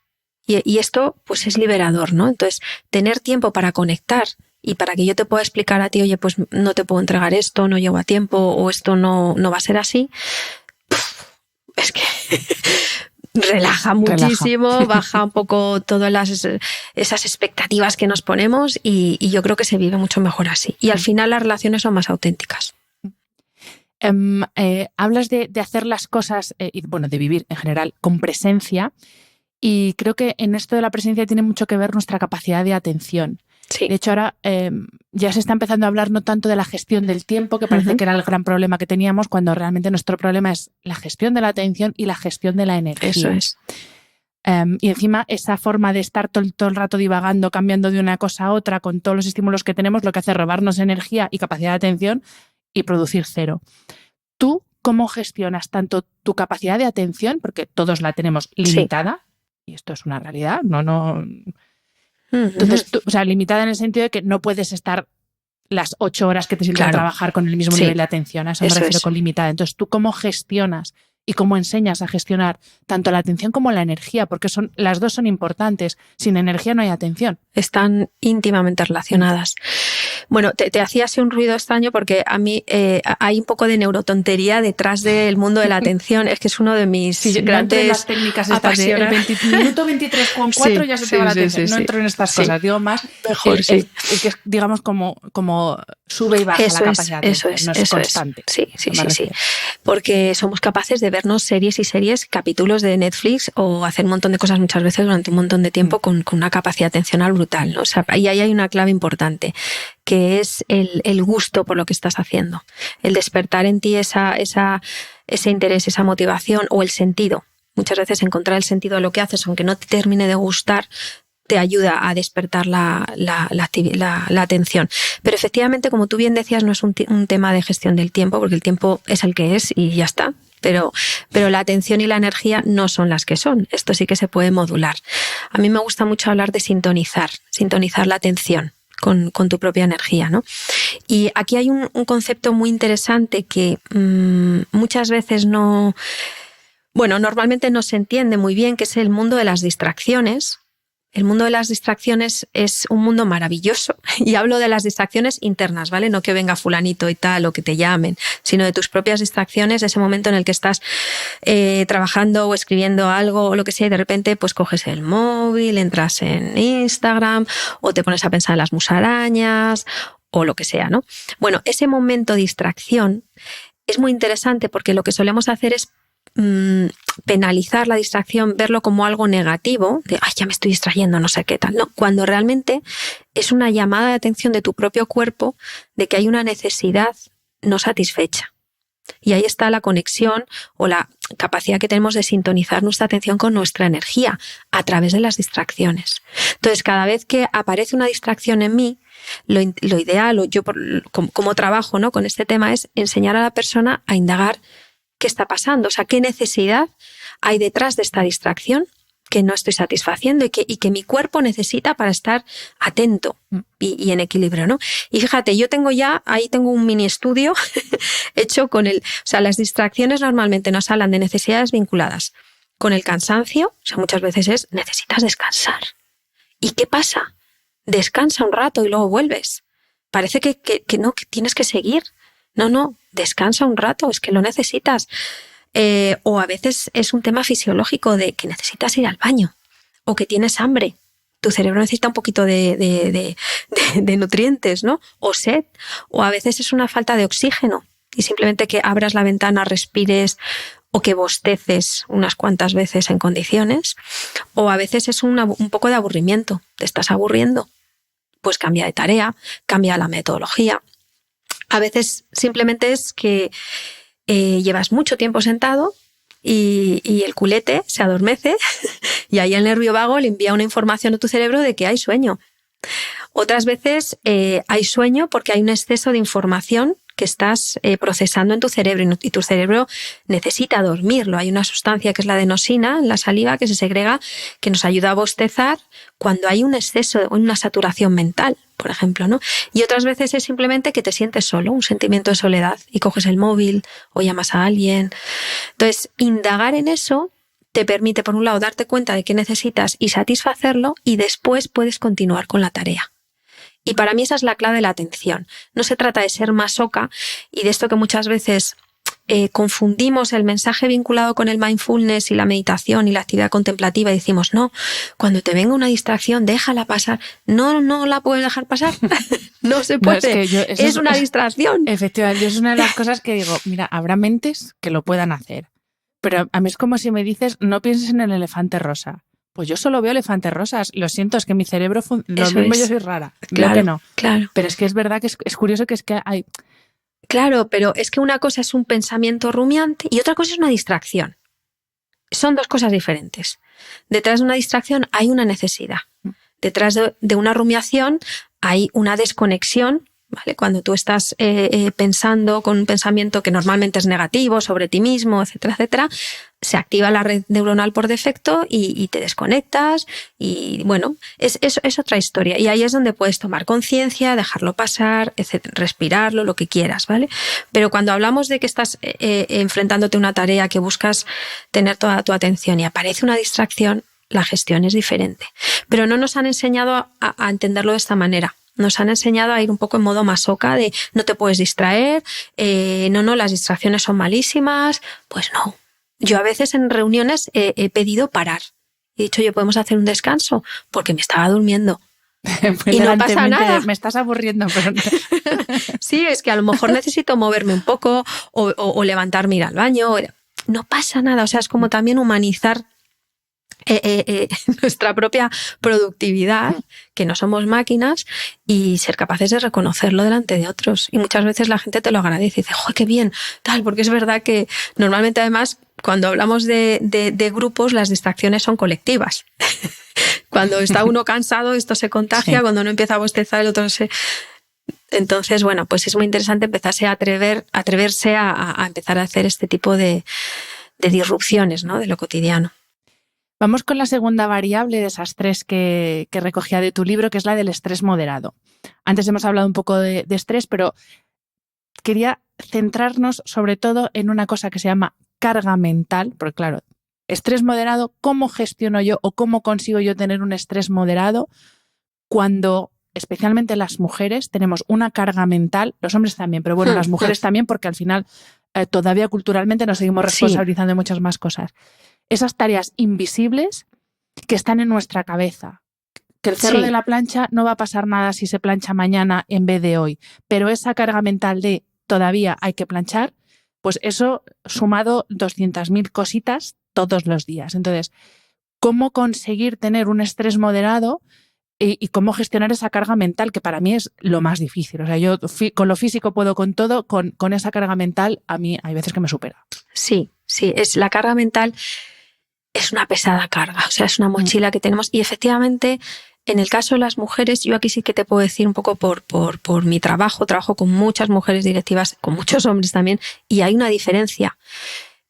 Y esto pues es liberador, ¿no? Entonces tener tiempo para conectar y para que yo te pueda explicar a ti, oye, pues no te puedo entregar esto, no llego a tiempo o esto no va a ser así, es que relaja muchísimo, baja un poco todas esas expectativas que nos ponemos y yo creo que se vive mucho mejor así. Y al final las relaciones son más auténticas. Hablas de hacer las cosas, y bueno, de vivir en general con presencia, y creo que en esto de la presencia tiene mucho que ver nuestra capacidad de atención. Sí. De hecho, ahora ya se está empezando a hablar no tanto de la gestión del tiempo, que parece que era el gran problema que teníamos, cuando realmente nuestro problema es la gestión de la atención y la gestión de la energía. Eso es. Y encima esa forma de estar todo el rato divagando, cambiando de una cosa a otra, con todos los estímulos que tenemos, lo que hace es robarnos energía y capacidad de atención y producir cero. ¿Tú cómo gestionas tanto tu capacidad de atención, porque todos la tenemos limitada, y esto es una realidad, no... Entonces, o sea, limitada en el sentido de que no puedes estar las 8 horas que te sirven a trabajar con el mismo nivel de atención, a eso me refiero con limitada. Entonces, ¿tú cómo gestionas y cómo enseñas a gestionar tanto la atención como la energía? Porque las dos son importantes. Sin energía no hay atención. Están íntimamente relacionadas. Bueno, te hacía así un ruido extraño porque a mí hay un poco de neurotontería detrás del mundo de la atención. Es que es uno de mis grandes las técnicas estas de el minuto 23,4 ya se te va la atención. No entro en estas cosas, digo más mejor, el que es, digamos, como sube y baja la capacidad de atención. No es constante. Sí. Porque somos capaces de vernos series y series, capítulos de Netflix o hacer un montón de cosas muchas veces durante un montón de tiempo con una capacidad atencional brutal, ¿no? O sea, y ahí hay una clave importante, que es el gusto por lo que estás haciendo. El despertar en ti ese interés, esa motivación o el sentido. Muchas veces encontrar el sentido de lo que haces, aunque no te termine de gustar, te ayuda a despertar la atención. Pero efectivamente, como tú bien decías, no es un tema de gestión del tiempo, porque el tiempo es el que es y ya está. Pero la atención y la energía no son las que son. Esto sí que se puede modular. A mí me gusta mucho hablar de sintonizar la atención con tu propia energía, ¿no? Y aquí hay un concepto muy interesante que muchas veces normalmente no se entiende muy bien, que es el mundo de las distracciones. El mundo de las distracciones es un mundo maravilloso, y hablo de las distracciones internas, ¿vale? No que venga fulanito y tal o que te llamen, sino de tus propias distracciones, ese momento en el que estás trabajando o escribiendo algo o lo que sea y de repente pues coges el móvil, entras en Instagram o te pones a pensar en las musarañas o lo que sea, ¿no? Bueno, ese momento de distracción es muy interesante porque lo que solemos hacer es penalizar la distracción, verlo como algo negativo, de ay, ya me estoy distrayendo, no sé qué tal, no, cuando realmente es una llamada de atención de tu propio cuerpo de que hay una necesidad no satisfecha. Y ahí está la conexión o la capacidad que tenemos de sintonizar nuestra atención con nuestra energía a través de las distracciones. Entonces, cada vez que aparece una distracción en mí, lo ideal, o yo como trabajo, ¿no?, con este tema, es enseñar a la persona a indagar qué está pasando, o sea, qué necesidad hay detrás de esta distracción que no estoy satisfaciendo y que mi cuerpo necesita para estar atento y en equilibrio, ¿no? Y fíjate, yo tengo un mini estudio hecho con o sea, las distracciones normalmente nos hablan de necesidades vinculadas con el cansancio, o sea, muchas veces necesitas descansar. ¿Y qué pasa? Descansa un rato y luego vuelves. Parece que no, que tienes que seguir. No, descansa un rato, es que lo necesitas. O a veces es un tema fisiológico de que necesitas ir al baño o que tienes hambre. Tu cerebro necesita un poquito de nutrientes, ¿no? O sed. O a veces es una falta de oxígeno y simplemente que abras la ventana, respires o que bosteces unas cuantas veces en condiciones. O a veces es un poco de aburrimiento. Te estás aburriendo. Pues cambia de tarea, cambia la metodología. A veces simplemente es que llevas mucho tiempo sentado y el culete se adormece y ahí el nervio vago le envía una información a tu cerebro de que hay sueño. Otras veces hay sueño porque hay un exceso de información que estás procesando en tu cerebro y tu cerebro necesita dormirlo. Hay una sustancia que es la adenosina en la saliva que se segrega, que nos ayuda a bostezar cuando hay un exceso o una saturación mental, por ejemplo, ¿no? Y otras veces es simplemente que te sientes solo, un sentimiento de soledad y coges el móvil o llamas a alguien. Entonces, indagar en eso te permite, por un lado, darte cuenta de qué necesitas y satisfacerlo, y después puedes continuar con la tarea. Y para mí esa es la clave de la atención. No se trata de ser masoca y de esto que muchas veces confundimos el mensaje vinculado con el mindfulness y la meditación y la actividad contemplativa y decimos, no, cuando te venga una distracción, déjala pasar. No la puedes dejar pasar. No se puede. No, es una distracción. Efectivamente, es una de las cosas que digo, mira, habrá mentes que lo puedan hacer. Pero a mí es como si me dices, no pienses en el elefante rosa. Pues yo solo veo elefantes rosas. Lo siento, es que mi cerebro... Lo Eso mismo es. yo soy rara. Claro, Creo que no. claro. Pero es que es verdad que es curioso que es que hay... Claro, pero es que una cosa es un pensamiento rumiante y otra cosa es una distracción. Son dos cosas diferentes. Detrás de una distracción hay una necesidad. Detrás de una rumiación hay una desconexión, ¿vale? Cuando tú estás pensando con un pensamiento que normalmente es negativo sobre ti mismo, etcétera, etcétera, se activa la red neuronal por defecto y te desconectas y bueno, es otra historia. Y ahí es donde puedes tomar conciencia, dejarlo pasar, etcétera, respirarlo, lo que quieras, ¿vale? Pero cuando hablamos de que estás enfrentándote a una tarea que buscas tener toda tu atención y aparece una distracción, la gestión es diferente. Pero no nos han enseñado a entenderlo de esta manera. Nos han enseñado a ir un poco en modo masoca de no te puedes distraer, no, las distracciones son malísimas. Pues no. Yo a veces en reuniones he pedido parar. He dicho, oye, ¿podemos hacer un descanso? Porque me estaba durmiendo. Y no pasa nada. Me estás aburriendo. Pero... Sí, es que a lo mejor necesito moverme un poco o levantarme, ir al baño. No pasa nada. O sea, es como también humanizar nuestra propia productividad, que no somos máquinas, y ser capaces de reconocerlo delante de otros. Y muchas veces la gente te lo agradece y dice, ¡joder, qué bien! Tal, porque es verdad que normalmente además cuando hablamos de grupos las distracciones son colectivas. Cuando está uno cansado esto se contagia, sí. Cuando uno empieza a bostezar el otro se... Entonces, bueno, pues es muy interesante empezarse a atreverse a empezar a hacer este tipo de disrupciones, ¿no? De lo cotidiano. Vamos con la segunda variable de esas tres que recogía de tu libro, que es la del estrés moderado. Antes hemos hablado un poco de estrés, pero quería centrarnos sobre todo en una cosa que se llama carga mental, porque claro, estrés moderado, ¿cómo gestiono yo o cómo consigo yo tener un estrés moderado cuando, especialmente las mujeres, tenemos una carga mental, los hombres también, pero bueno, las mujeres también, porque al final todavía culturalmente nos seguimos responsabilizando de muchas más cosas. Esas tareas invisibles que están en nuestra cabeza. Que el cerro de la plancha no va a pasar nada si se plancha mañana en vez de hoy, pero esa carga mental de todavía hay que planchar, pues eso sumado 200.000 cositas todos los días. Entonces, ¿cómo conseguir tener un estrés moderado y cómo gestionar esa carga mental, que para mí es lo más difícil? O sea, yo con lo físico puedo con todo, con esa carga mental a mí hay veces que me supera. Sí, es la carga mental. Es una pesada carga, o sea, es una mochila que tenemos y efectivamente en el caso de las mujeres, yo aquí sí que te puedo decir un poco por mi trabajo con muchas mujeres directivas, con muchos hombres también, y hay una diferencia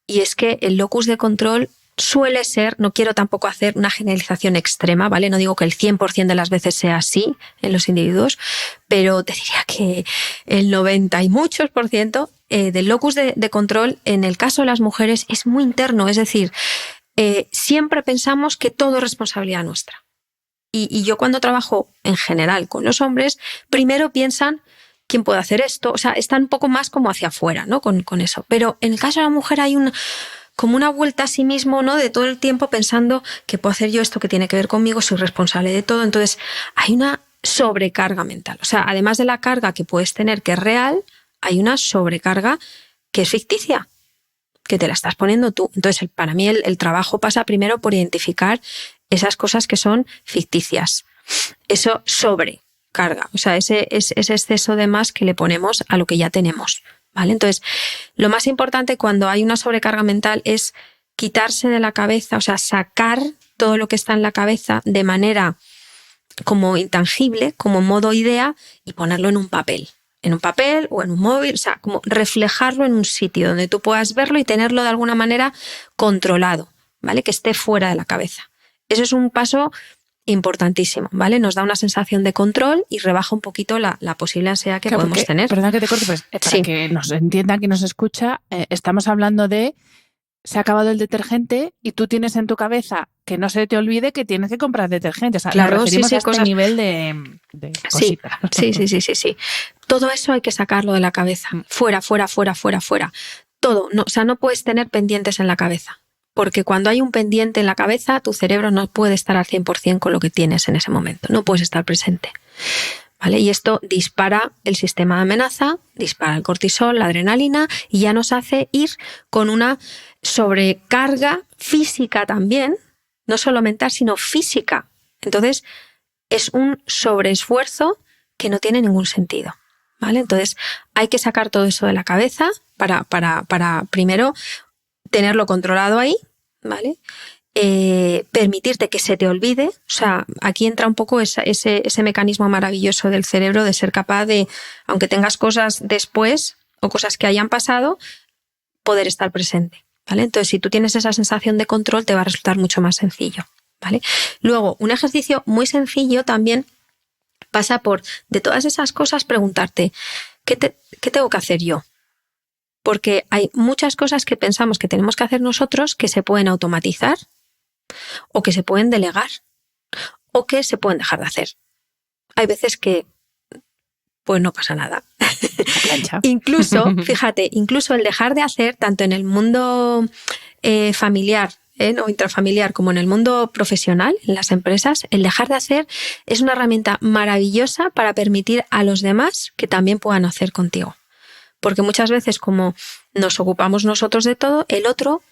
y es que el locus de control suele ser, no quiero tampoco hacer una generalización extrema, ¿vale? No digo que el 100% de las veces sea así en los individuos, pero te diría que el 90 y muchos por ciento del locus de control en el caso de las mujeres es muy interno, es decir, siempre pensamos que todo es responsabilidad nuestra. Y yo cuando trabajo en general con los hombres, primero piensan ¿quién puede hacer esto? O sea, están un poco más como hacia afuera, ¿no? Con eso. Pero en el caso de la mujer hay como una vuelta a sí mismo, ¿no? De todo el tiempo pensando que puedo hacer yo esto que tiene que ver conmigo, soy responsable de todo. Entonces hay una sobrecarga mental. O sea, además de la carga que puedes tener que es real, hay una sobrecarga que es ficticia, que te la estás poniendo tú. Entonces, para mí el trabajo pasa primero por identificar esas cosas que son ficticias. Eso sobrecarga, o sea, ese exceso de más que le ponemos a lo que ya tenemos, ¿vale? Entonces, lo más importante cuando hay una sobrecarga mental es quitarse de la cabeza, o sea, sacar todo lo que está en la cabeza de manera como intangible, como modo idea, y ponerlo en un papel o en un móvil, o sea, como reflejarlo en un sitio donde tú puedas verlo y tenerlo de alguna manera controlado, ¿vale? Que esté fuera de la cabeza. Eso es un paso importantísimo, ¿vale? Nos da una sensación de control y rebaja un poquito la posible ansiedad que podemos tener. Perdón que te corte, pues para que nos entiendan, que nos escucha, estamos hablando de se ha acabado el detergente y tú tienes en tu cabeza que no se te olvide que tienes que comprar detergente. O sea, claro, nos referimos a este cosas... nivel de cositas. Sí. Todo eso hay que sacarlo de la cabeza. Fuera. Todo. No, o sea, no puedes tener pendientes en la cabeza. Porque cuando hay un pendiente en la cabeza, tu cerebro no puede estar al 100% con lo que tienes en ese momento. No puedes estar presente. ¿Vale? Y esto dispara el sistema de amenaza, dispara el cortisol, la adrenalina y ya nos hace ir con una sobrecarga física también, no solo mental, sino física. Entonces, es un sobreesfuerzo que no tiene ningún sentido, ¿vale? Entonces, hay que sacar todo eso de la cabeza para primero tenerlo controlado ahí, ¿vale? Permitirte que se te olvide. O sea, aquí entra un poco ese mecanismo maravilloso del cerebro de ser capaz de, aunque tengas cosas después o cosas que hayan pasado, poder estar presente, ¿vale? Entonces, si tú tienes esa sensación de control, te va a resultar mucho más sencillo, ¿vale? Luego, un ejercicio muy sencillo también pasa por, de todas esas cosas, preguntarte, ¿qué tengo que hacer yo? Porque hay muchas cosas que pensamos que tenemos que hacer nosotros que se pueden automatizar o que se pueden delegar o que se pueden dejar de hacer. Hay veces que pues no pasa nada. Incluso, fíjate, incluso el dejar de hacer, tanto en el mundo familiar o intrafamiliar como en el mundo profesional, en las empresas, el dejar de hacer es una herramienta maravillosa para permitir a los demás que también puedan hacer contigo. Porque muchas veces, como nos ocupamos nosotros de todo, el otro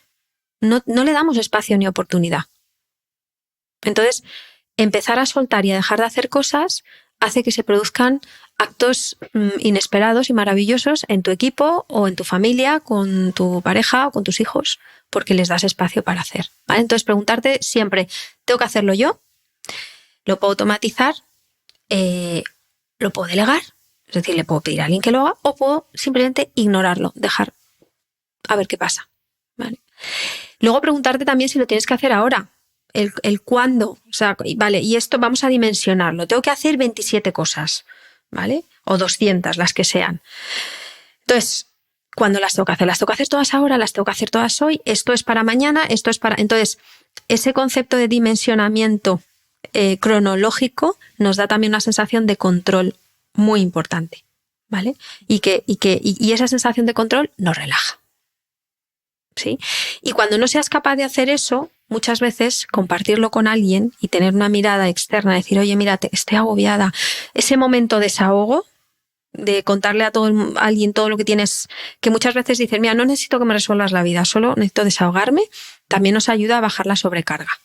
no le damos espacio ni oportunidad. Entonces, empezar a soltar y a dejar de hacer cosas hace que se produzcan actos inesperados y maravillosos en tu equipo o en tu familia, con tu pareja o con tus hijos, porque les das espacio para hacer, ¿vale? Entonces, preguntarte siempre, ¿tengo que hacerlo yo? ¿Lo puedo automatizar? ¿Lo puedo delegar? Es decir, le puedo pedir a alguien que lo haga o puedo simplemente ignorarlo, dejar a ver qué pasa, ¿vale? Luego preguntarte también si lo tienes que hacer ahora, el cuándo, o sea, vale, y esto vamos a dimensionarlo. Tengo que hacer 27 cosas, ¿vale? O 200, las que sean. Entonces, ¿cuándo las tengo que hacer? ¿Las tengo que hacer todas ahora? ¿Las tengo que hacer todas hoy? ¿Esto es para mañana? ¿Esto es para...? Entonces, ese concepto de dimensionamiento cronológico nos da también una sensación de control muy importante, ¿vale? Y esa sensación de control nos relaja, ¿sí? Y cuando no seas capaz de hacer eso, muchas veces compartirlo con alguien y tener una mirada externa, decir, oye, mira, estoy agobiada, ese momento de desahogo, de contarle a alguien todo lo que tienes, que muchas veces dicen, mira, no necesito que me resuelvas la vida, solo necesito desahogarme, también nos ayuda a bajar la sobrecarga.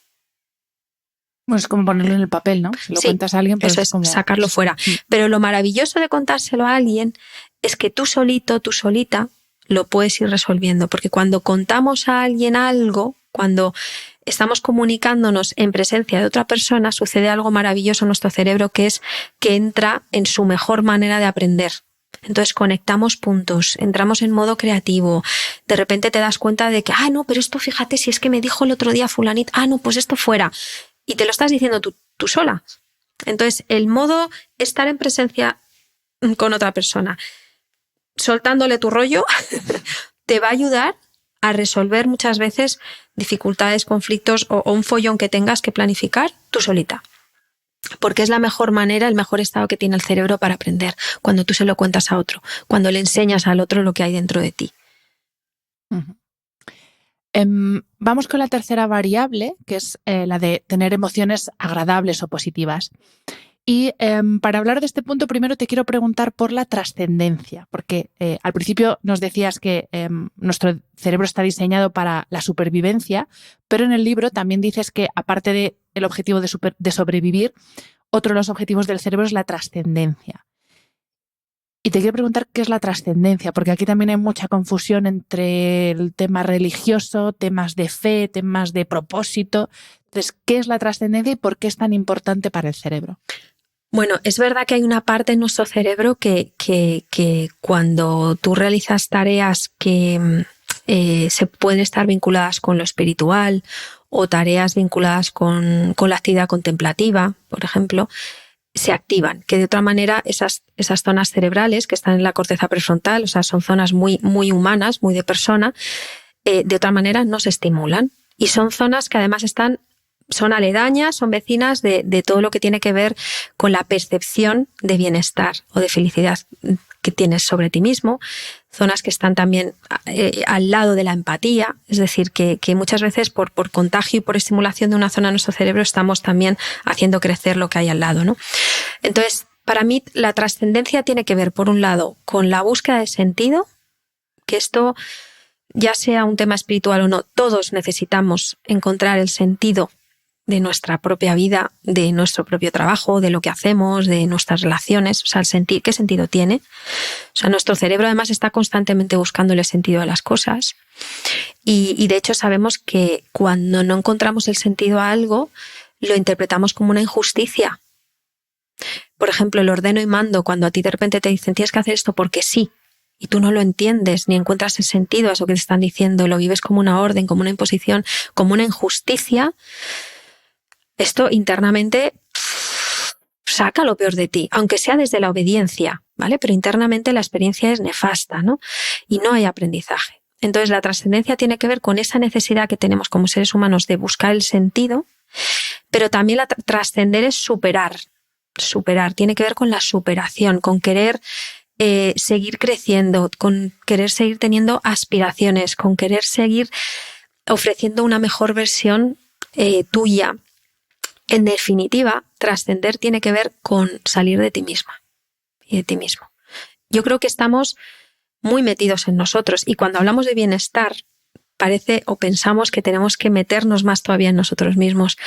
Bueno, es como ponerlo en el papel, ¿no? Si lo cuentas a alguien, pues eso es como sacarlo fuera. Pero lo maravilloso de contárselo a alguien es que tú solito, tú solita, lo puedes ir resolviendo. Porque cuando contamos a alguien algo, cuando estamos comunicándonos en presencia de otra persona, sucede algo maravilloso en nuestro cerebro, que es que entra en su mejor manera de aprender. Entonces conectamos puntos, entramos en modo creativo, de repente te das cuenta de que, no, pero esto fíjate, si es que me dijo el otro día fulanita, no, pues esto fuera. Y te lo estás diciendo tú sola. Entonces, el modo estar en presencia con otra persona, soltándole tu rollo, te va a ayudar a resolver muchas veces dificultades, conflictos o un follón que tengas que planificar tú solita. Porque es la mejor manera, el mejor estado que tiene el cerebro para aprender, cuando tú se lo cuentas a otro, cuando le enseñas al otro lo que hay dentro de ti. Uh-huh. Vamos con la tercera variable, que es la de tener emociones agradables o positivas. Y para hablar de este punto, primero te quiero preguntar por la trascendencia, porque al principio nos decías que nuestro cerebro está diseñado para la supervivencia, pero en el libro también dices que, aparte del objetivo de sobrevivir, otro de los objetivos del cerebro es la trascendencia. Y te quiero preguntar qué es la trascendencia, porque aquí también hay mucha confusión entre el tema religioso, temas de fe, temas de propósito. Entonces, ¿qué es la trascendencia y por qué es tan importante para el cerebro? Bueno, es verdad que hay una parte en nuestro cerebro que cuando tú realizas tareas que se pueden estar vinculadas con lo espiritual o tareas vinculadas con la actividad contemplativa, por ejemplo, se activan, que de otra manera esas zonas cerebrales que están en la corteza prefrontal, o sea, son zonas muy, muy humanas, muy de persona, de otra manera no se estimulan. Y son zonas que además son aledañas, son vecinas de todo lo que tiene que ver con la percepción de bienestar o de felicidad que tienes sobre ti mismo, zonas que están también al lado de la empatía, es decir, que muchas veces por contagio y por estimulación de una zona de nuestro cerebro estamos también haciendo crecer lo que hay al lado, ¿no? Entonces, para mí la trascendencia tiene que ver, por un lado, con la búsqueda de sentido, que esto, ya sea un tema espiritual o no, todos necesitamos encontrar el sentido de nuestra propia vida, de nuestro propio trabajo, de lo que hacemos, de nuestras relaciones, o sea, el sentir, ¿qué sentido tiene? O sea, nuestro cerebro además está constantemente buscándole sentido a las cosas y de hecho sabemos que cuando no encontramos el sentido a algo, lo interpretamos como una injusticia. Por ejemplo, el ordeno y mando, cuando a ti de repente te dicen tienes que hacer esto porque sí, y tú no lo entiendes ni encuentras el sentido a eso que te están diciendo, lo vives como una orden, como una imposición, como una injusticia, esto internamente saca lo peor de ti, aunque sea desde la obediencia, ¿vale? Pero internamente la experiencia es nefasta, ¿no? Y no hay aprendizaje. Entonces la trascendencia tiene que ver con esa necesidad que tenemos como seres humanos de buscar el sentido, pero también la trascender es superar, tiene que ver con la superación, con querer seguir creciendo, con querer seguir teniendo aspiraciones, con querer seguir ofreciendo una mejor versión tuya. En definitiva, trascender tiene que ver con salir de ti misma y de ti mismo. Yo creo que estamos muy metidos en nosotros y cuando hablamos de bienestar parece o pensamos que tenemos que meternos más todavía en nosotros mismos.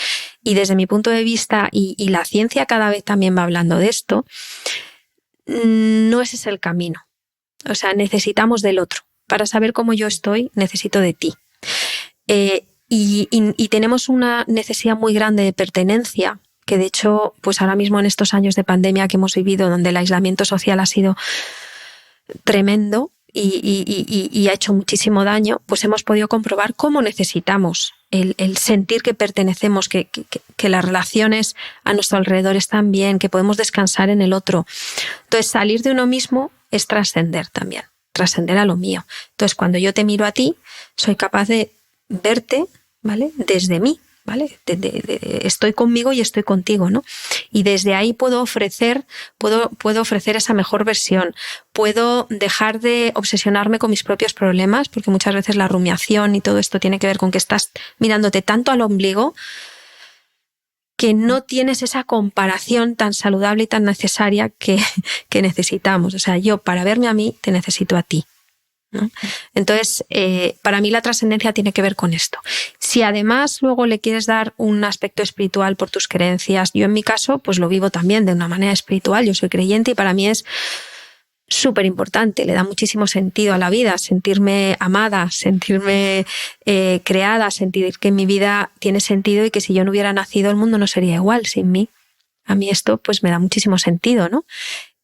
Y desde mi punto de vista, y la ciencia cada vez también va hablando de esto, no ese es el camino. O sea, necesitamos del otro. Para saber cómo yo estoy, necesito de ti. Y tenemos una necesidad muy grande de pertenencia, que de hecho, pues ahora mismo en estos años de pandemia que hemos vivido, donde el aislamiento social ha sido tremendo y ha hecho muchísimo daño, pues hemos podido comprobar cómo necesitamos el sentir que pertenecemos, que las relaciones a nuestro alrededor están bien, que podemos descansar en el otro. Entonces, salir de uno mismo es trascender también, trascender a lo mío. Entonces, cuando yo te miro a ti, soy capaz de verte, ¿vale? Desde mí, ¿vale? Estoy conmigo y estoy contigo, ¿no? Y desde ahí puedo ofrecer esa mejor versión. Puedo dejar de obsesionarme con mis propios problemas, porque muchas veces la rumiación y todo esto tiene que ver con que estás mirándote tanto al ombligo que no tienes esa comparación tan saludable y tan necesaria que necesitamos. O sea, yo para verme a mí te necesito a ti, ¿no? Entonces, para mí la trascendencia tiene que ver con esto. Si además luego le quieres dar un aspecto espiritual por tus creencias, yo en mi caso pues lo vivo también de una manera espiritual, yo soy creyente y para mí es súper importante, le da muchísimo sentido a la vida, sentirme amada, sentirme creada, sentir que mi vida tiene sentido y que si yo no hubiera nacido el mundo no sería igual sin mí. A mí esto pues me da muchísimo sentido, ¿no?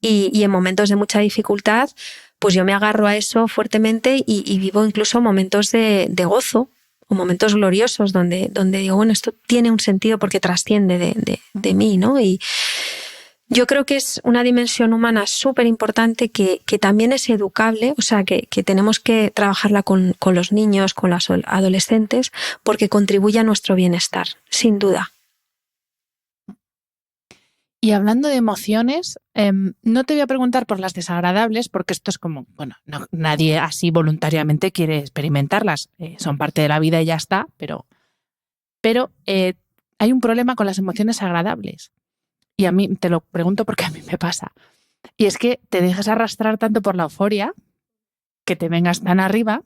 Y en momentos de mucha dificultad pues yo me agarro a eso fuertemente y vivo incluso momentos de gozo o momentos gloriosos donde digo, bueno, esto tiene un sentido porque trasciende de mí, ¿no? Y yo creo que es una dimensión humana súper importante que también es educable, o sea, que tenemos que trabajarla con los niños, con los adolescentes, porque contribuye a nuestro bienestar, sin duda. Y hablando de emociones, no te voy a preguntar por las desagradables, porque esto es como, bueno, nadie así voluntariamente quiere experimentarlas. Son parte de la vida y ya está, pero hay un problema con las emociones agradables. Y a mí, te lo pregunto porque a mí me pasa. Y es que te dejas arrastrar tanto por la euforia, que te vengas tan arriba,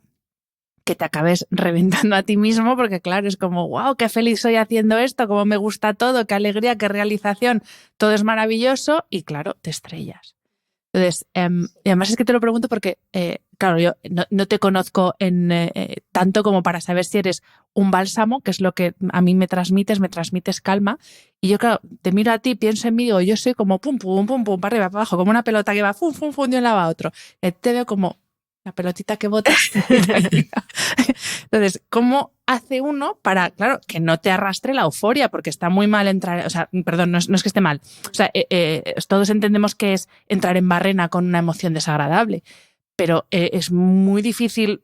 que te acabes reventando a ti mismo, porque claro, es como, wow, qué feliz soy haciendo esto, cómo me gusta todo, qué alegría, qué realización, todo es maravilloso y claro, te estrellas. Entonces, y además es que te lo pregunto porque, claro, yo no te conozco tanto como para saber si eres un bálsamo, que es lo que a mí me transmites calma, y yo, claro, te miro a ti, pienso en mí, digo, yo soy como pum, pum, pum, pum, para arriba, para abajo, como una pelota que va fum, fum, fum, de un lado a otro. Te veo como la pelotita que botas. Entonces, ¿cómo hace uno para, claro, que no te arrastre la euforia? Porque está muy mal entrar, o sea, perdón, no es que esté mal. O sea, todos entendemos que es entrar en barrena con una emoción desagradable, pero es muy difícil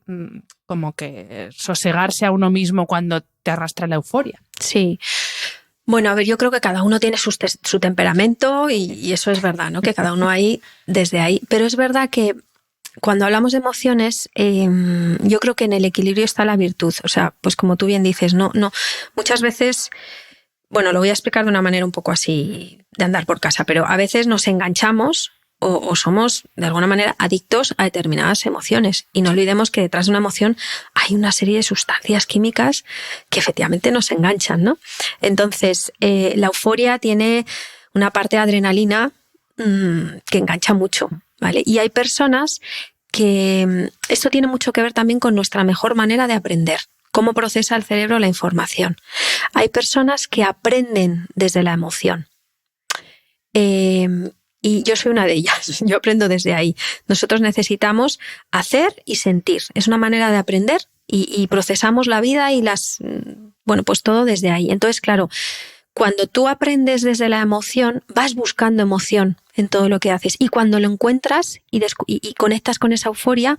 como que sosegarse a uno mismo cuando te arrastra la euforia. Sí. Bueno, a ver, yo creo que cada uno tiene su temperamento y eso es verdad, ¿no? Que cada uno ahí, desde ahí. Pero es verdad que cuando hablamos de emociones, yo creo que en el equilibrio está la virtud. O sea, pues como tú bien dices, no, muchas veces, bueno, lo voy a explicar de una manera un poco así de andar por casa, pero a veces nos enganchamos o somos de alguna manera adictos a determinadas emociones. Y no olvidemos que detrás de una emoción hay una serie de sustancias químicas que efectivamente nos enganchan, ¿no? Entonces, la euforia tiene una parte de adrenalina que engancha mucho, ¿vale? Y hay personas que esto tiene mucho que ver también con nuestra mejor manera de aprender, cómo procesa el cerebro la información. Hay personas que aprenden desde la emoción. Y yo soy una de ellas, yo aprendo desde ahí. Nosotros necesitamos hacer y sentir. Es una manera de aprender y procesamos la vida y pues todo desde ahí. Entonces, claro, cuando tú aprendes desde la emoción, vas buscando emoción en todo lo que haces. Y cuando lo encuentras y conectas con esa euforia,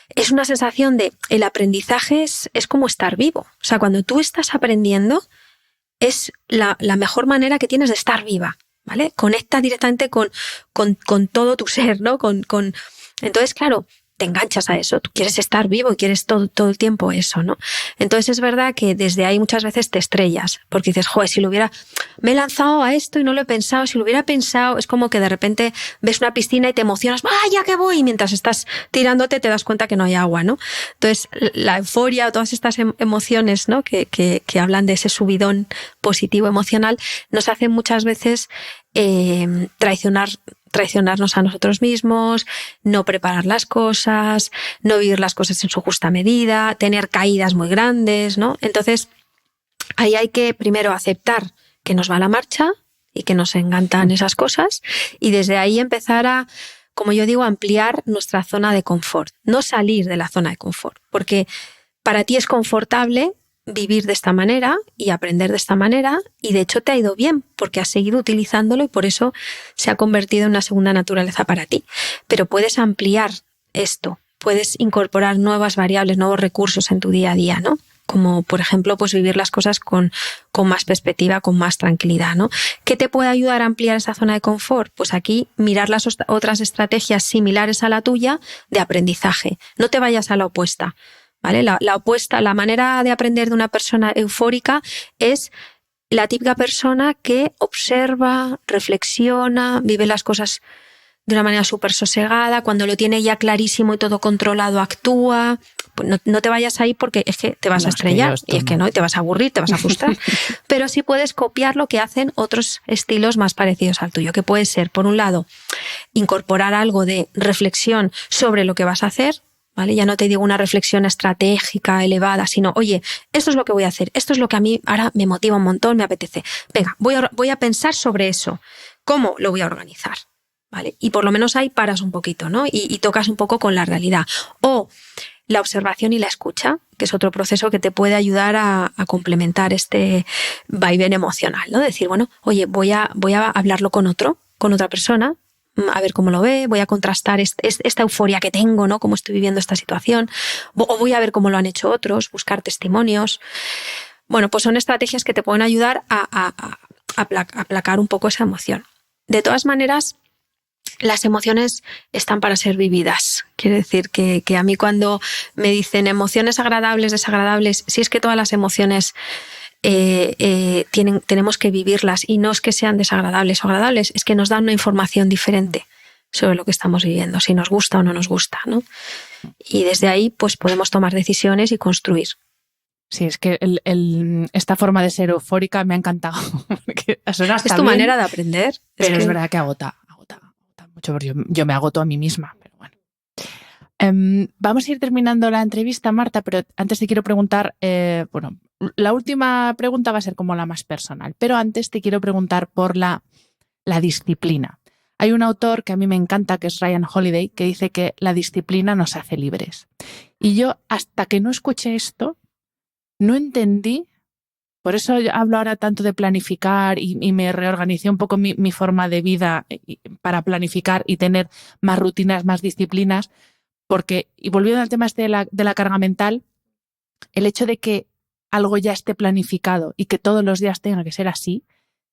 es una sensación de el aprendizaje es como estar vivo. O sea, cuando tú estás aprendiendo, es la mejor manera que tienes de estar viva, ¿vale? Conectas directamente con todo tu ser, ¿no? Entonces, claro, te enganchas a eso, tú quieres estar vivo y quieres todo el tiempo eso, ¿no? Entonces es verdad que desde ahí muchas veces te estrellas, porque dices, joder, me he lanzado a esto y no lo he pensado, si lo hubiera pensado, es como que de repente ves una piscina y te emocionas, ya que voy, y mientras estás tirándote te das cuenta que no hay agua, ¿no? Entonces la euforia o todas estas emociones, ¿no? que hablan de ese subidón positivo emocional, nos hacen muchas veces traicionarnos a nosotros mismos, no preparar las cosas, no vivir las cosas en su justa medida, tener caídas muy grandes, ¿no? Entonces, ahí hay que primero aceptar que nos va la marcha y que nos encantan esas cosas y desde ahí empezar a, como yo digo, ampliar nuestra zona de confort, no salir de la zona de confort, porque para ti es confortable vivir de esta manera y aprender de esta manera y de hecho te ha ido bien porque has seguido utilizándolo y por eso se ha convertido en una segunda naturaleza para ti. Pero puedes ampliar esto, puedes incorporar nuevas variables, nuevos recursos en tu día a día, ¿no? Como por ejemplo, pues vivir las cosas con más perspectiva, con más tranquilidad, ¿no? ¿Qué te puede ayudar a ampliar esa zona de confort? Pues aquí mirar las otras estrategias similares a la tuya de aprendizaje. No te vayas a la opuesta. ¿Vale? La opuesta, la manera de aprender de una persona eufórica es la típica persona que observa, reflexiona, vive las cosas de una manera súper sosegada, cuando lo tiene ya clarísimo y todo controlado actúa. Pues no te vayas ahí porque es que te vas a estrellar y es que no, y te vas a aburrir, te vas a frustrar. Pero sí puedes copiar lo que hacen otros estilos más parecidos al tuyo, que puede ser, por un lado, incorporar algo de reflexión sobre lo que vas a hacer, ¿vale? Ya no te digo una reflexión estratégica, elevada, sino, oye, esto es lo que voy a hacer, esto es lo que a mí ahora me motiva un montón, me apetece. Venga, voy a pensar sobre eso. ¿Cómo lo voy a organizar? ¿Vale? Y por lo menos ahí paras un poquito, ¿no? Y tocas un poco con la realidad. O la observación y la escucha, que es otro proceso que te puede ayudar a complementar este vaivén emocional, ¿no? Decir, bueno, oye, voy a hablarlo con otra persona, a ver cómo lo ve, voy a contrastar esta euforia que tengo, ¿no? Cómo estoy viviendo esta situación, o voy a ver cómo lo han hecho otros, buscar testimonios. Bueno, pues son estrategias que te pueden ayudar a aplacar un poco esa emoción. De todas maneras, las emociones están para ser vividas. Quiere decir que a mí cuando me dicen emociones agradables, desagradables, si es que todas las emociones tenemos que vivirlas y no es que sean desagradables o agradables, es que nos dan una información diferente sobre lo que estamos viviendo, si nos gusta o no nos gusta, ¿no? Y desde ahí pues podemos tomar decisiones y construir. Sí, es que esta forma de ser eufórica me ha encantado. Es tu manera de aprender. Pero es verdad que agota mucho, porque yo me agoto a mí misma, pero bueno. Vamos a ir terminando la entrevista, Marta, pero antes te quiero preguntar, la última pregunta va a ser como la más personal, pero antes te quiero preguntar por la disciplina. Hay un autor que a mí me encanta, que es Ryan Holiday, que dice que la disciplina nos hace libres. Y yo, hasta que no escuché esto, no entendí, por eso hablo ahora tanto de planificar y me reorganicé un poco mi forma de vida para planificar y tener más rutinas, más disciplinas, porque, y volviendo al tema de la carga mental, el hecho de que algo ya esté planificado y que todos los días tenga que ser así,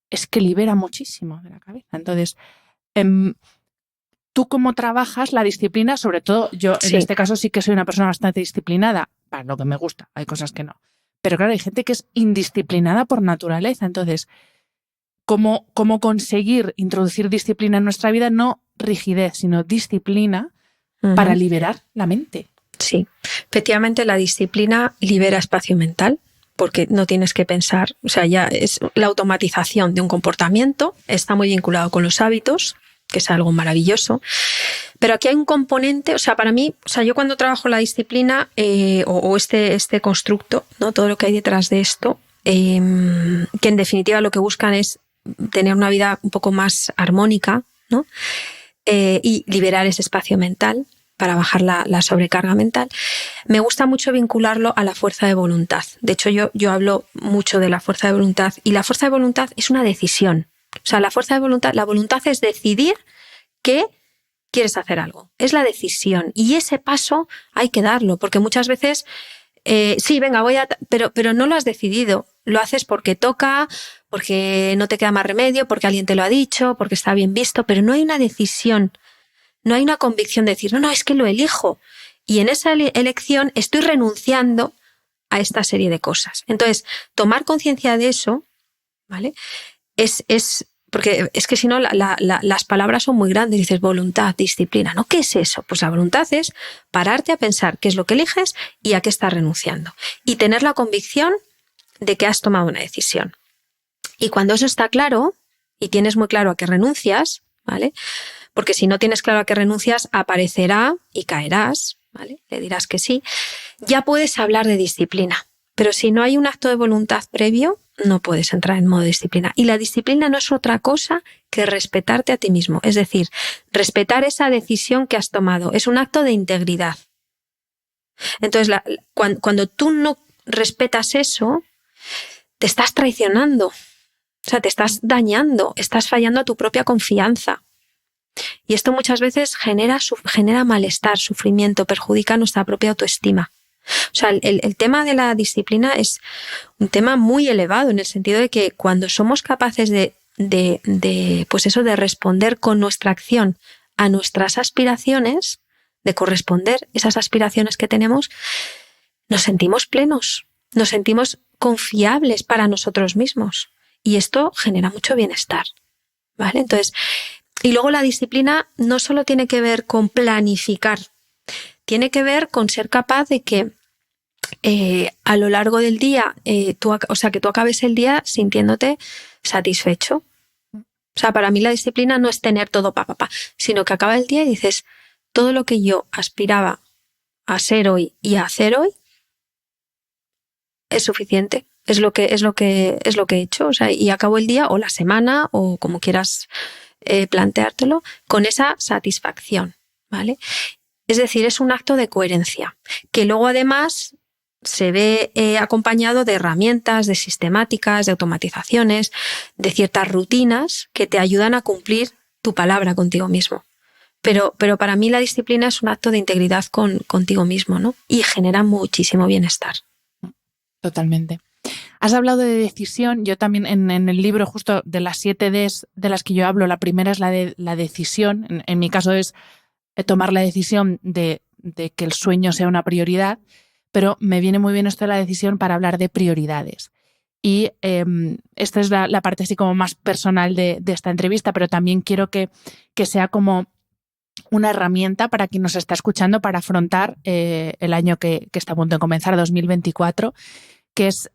es que libera muchísimo de la cabeza. Entonces, ¿tú cómo trabajas la disciplina? Sobre todo, yo en este caso sí que soy una persona bastante disciplinada, para lo que me gusta, hay cosas que no. Pero claro, hay gente que es indisciplinada por naturaleza. Entonces, cómo conseguir introducir disciplina en nuestra vida, no rigidez, sino disciplina para liberar la mente. Sí, efectivamente la disciplina libera espacio mental porque no tienes que pensar, o sea, ya es la automatización de un comportamiento, está muy vinculado con los hábitos, que es algo maravilloso, pero aquí hay un componente, o sea, para mí, o sea, yo cuando trabajo la disciplina o este constructo, ¿no? Todo lo que hay detrás de esto, que en definitiva lo que buscan es tener una vida un poco más armónica, ¿no? Y liberar ese espacio mental para bajar la sobrecarga mental. Me gusta mucho vincularlo a la fuerza de voluntad. De hecho, yo hablo mucho de la fuerza de voluntad y la fuerza de voluntad es una decisión. O sea, la voluntad es decidir que quieres hacer algo. Es la decisión y ese paso hay que darlo porque muchas veces sí, venga, pero no lo has decidido. Lo haces porque toca, porque no te queda más remedio, porque alguien te lo ha dicho, porque está bien visto, pero no hay una decisión. No hay una convicción de decir, no, es que lo elijo. Y en esa elección estoy renunciando a esta serie de cosas. Entonces, tomar conciencia de eso, ¿vale? Porque es que si no, las palabras son muy grandes. Dices voluntad, disciplina, ¿no? ¿Qué es eso? Pues la voluntad es pararte a pensar qué es lo que eliges y a qué estás renunciando. Y tener la convicción de que has tomado una decisión. Y cuando eso está claro y tienes muy claro a qué renuncias, ¿vale? Porque si no tienes claro a qué renuncias, aparecerá y caerás, ¿vale? Le dirás que sí. Ya puedes hablar de disciplina, pero si no hay un acto de voluntad previo, no puedes entrar en modo disciplina. Y la disciplina no es otra cosa que respetarte a ti mismo. Es decir, respetar esa decisión que has tomado. Es un acto de integridad. Entonces, cuando tú no respetas eso, te estás traicionando. O sea, te estás dañando, estás fallando a tu propia confianza. Y esto muchas veces genera malestar, sufrimiento, perjudica nuestra propia autoestima. O sea, el tema de la disciplina es un tema muy elevado en el sentido de que cuando somos capaces pues eso, de responder con nuestra acción a nuestras aspiraciones, de corresponder esas aspiraciones que tenemos, nos sentimos plenos, nos sentimos confiables para nosotros mismos. Y esto genera mucho bienestar, ¿vale? Entonces, y luego la disciplina no solo tiene que ver con planificar, tiene que ver con ser capaz de que a lo largo del día, que tú acabes el día sintiéndote satisfecho. O sea, para mí la disciplina no es tener todo sino que acaba el día y dices, todo lo que yo aspiraba a ser hoy y a hacer hoy es suficiente. Es lo que he hecho. O sea, y acabo el día o la semana o como quieras planteártelo con esa satisfacción, ¿vale? Es decir, es un acto de coherencia que luego además se ve acompañado de herramientas, de sistemáticas, de automatizaciones, de ciertas rutinas que te ayudan a cumplir tu palabra contigo mismo. Pero para mí la disciplina es un acto de integridad contigo mismo, ¿no? Y genera muchísimo bienestar. Totalmente. Has hablado de decisión. Yo también en el libro, justo de las 7 Ds de las que yo hablo, la primera es la de la decisión. En mi caso es tomar la decisión de que el sueño sea una prioridad, pero me viene muy bien esto de la decisión para hablar de prioridades. Y esta es la parte así como más personal de esta entrevista, pero también quiero que sea como una herramienta para quien nos está escuchando para afrontar el año que está a punto de comenzar, 2024, que es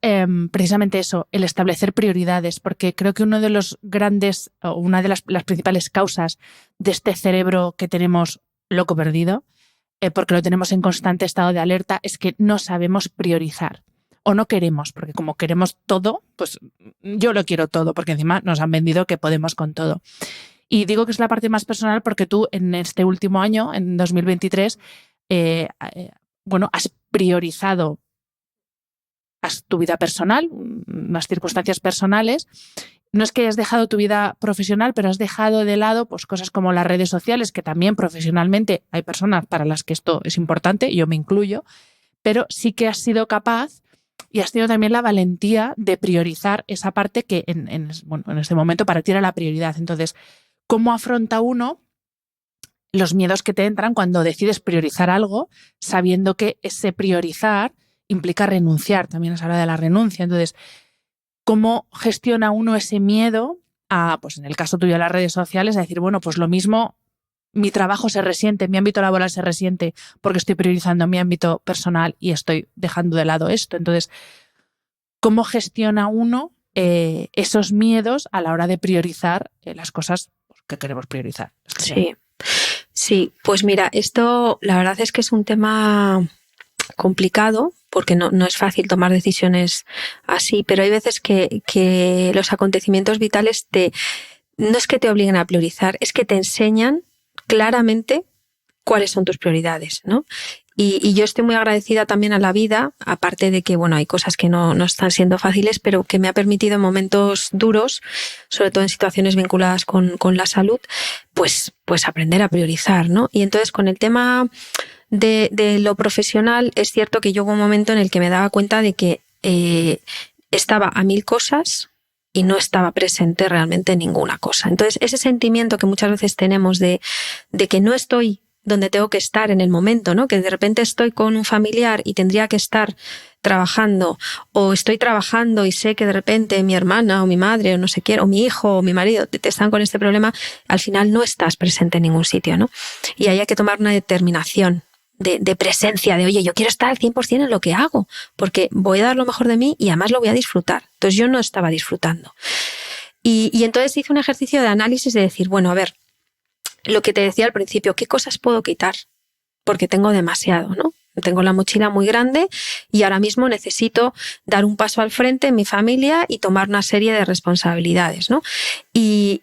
precisamente eso, el establecer prioridades, porque creo que uno de los grandes, o una de las principales causas de este cerebro que tenemos loco perdido, porque lo tenemos en constante estado de alerta, es que no sabemos priorizar. O no queremos, porque como queremos todo, pues yo lo quiero todo, porque encima nos han vendido que podemos con todo. Y digo que es la parte más personal porque tú en este último año, en 2023, has priorizado tu vida personal, unas circunstancias personales. No es que hayas dejado tu vida profesional, pero has dejado de lado pues, cosas como las redes sociales, que también profesionalmente hay personas para las que esto es importante, yo me incluyo, pero sí que has sido capaz y has tenido también la valentía de priorizar esa parte que en este momento para ti era la prioridad. Entonces, ¿cómo afronta uno los miedos que te entran cuando decides priorizar algo, sabiendo que ese priorizar implica renunciar? También se habla de la renuncia. Entonces, ¿cómo gestiona uno ese miedo a, pues en el caso tuyo, las redes sociales, a decir, bueno, pues lo mismo, mi trabajo se resiente, mi ámbito laboral se resiente porque estoy priorizando mi ámbito personal y estoy dejando de lado esto. Entonces, ¿cómo gestiona uno esos miedos a la hora de priorizar las cosas que queremos priorizar? Sí, pues mira, esto la verdad es que es un tema complicado porque no es fácil tomar decisiones así, pero hay veces que los acontecimientos vitales no es que te obliguen a priorizar, es que te enseñan claramente cuáles son tus prioridades, ¿no? Y yo estoy muy agradecida también a la vida, aparte de que, bueno, hay cosas que no están siendo fáciles, pero que me ha permitido en momentos duros, sobre todo en situaciones vinculadas con la salud, pues aprender a priorizar, ¿no? Y entonces con el tema de lo profesional, es cierto que yo hubo un momento en el que me daba cuenta de que estaba a 1000 cosas y no estaba presente realmente en ninguna cosa. Entonces, ese sentimiento que muchas veces tenemos de que no estoy donde tengo que estar en el momento, ¿no? Que de repente estoy con un familiar y tendría que estar trabajando, o estoy trabajando y sé que de repente mi hermana o mi madre o no sé quién, o mi hijo o mi marido te están con este problema, al final no estás presente en ningún sitio, ¿no? Y ahí hay que tomar una determinación de presencia, de oye, yo quiero estar al 100% en lo que hago, porque voy a dar lo mejor de mí y además lo voy a disfrutar. Entonces yo no estaba disfrutando. Y entonces hice un ejercicio de análisis de decir, bueno, a ver, lo que te decía al principio, ¿qué cosas puedo quitar? Porque tengo demasiado, ¿no? Tengo la mochila muy grande y ahora mismo necesito dar un paso al frente en mi familia y tomar una serie de responsabilidades, ¿no? Y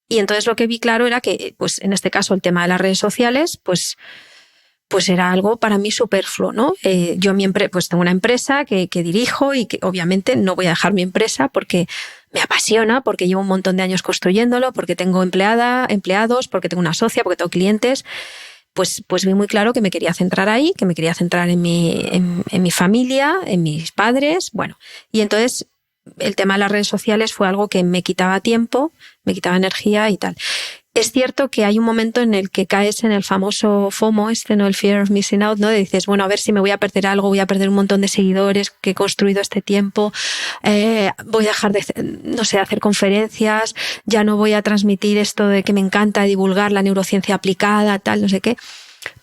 entonces lo que vi claro era que, pues en este caso el tema de las redes sociales, pues era algo para mí superfluo, ¿no? Yo pues tengo una empresa que dirijo y que obviamente no voy a dejar mi empresa porque me apasiona, porque llevo un montón de años construyéndolo, porque tengo empleados, porque tengo una socia, porque tengo clientes. Pues vi muy claro que me quería centrar ahí, que me quería centrar en mi familia, en mis padres, bueno. Y entonces el tema de las redes sociales fue algo que me quitaba tiempo, me quitaba energía y tal. Es cierto que hay un momento en el que caes en el famoso FOMO, ¿no? El fear of missing out, ¿no? De dices, bueno, a ver si me voy a perder algo, voy a perder un montón de seguidores que he construido este tiempo, voy a dejar de, no sé, hacer conferencias, ya no voy a transmitir esto de que me encanta divulgar la neurociencia aplicada, tal, no sé qué.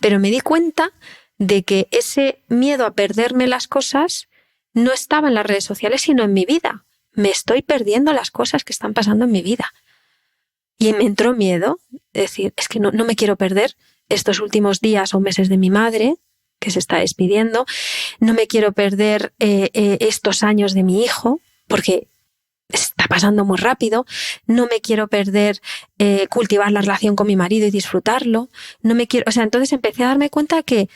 Pero me di cuenta de que ese miedo a perderme las cosas no estaba en las redes sociales, sino en mi vida. Me estoy perdiendo las cosas que están pasando en mi vida. Y me entró miedo, es decir, es que no me quiero perder estos últimos días o meses de mi madre, que se está despidiendo, no me quiero perder estos años de mi hijo, porque está pasando muy rápido, no me quiero perder cultivar la relación con mi marido y disfrutarlo, no me quiero, o sea, entonces empecé a darme cuenta que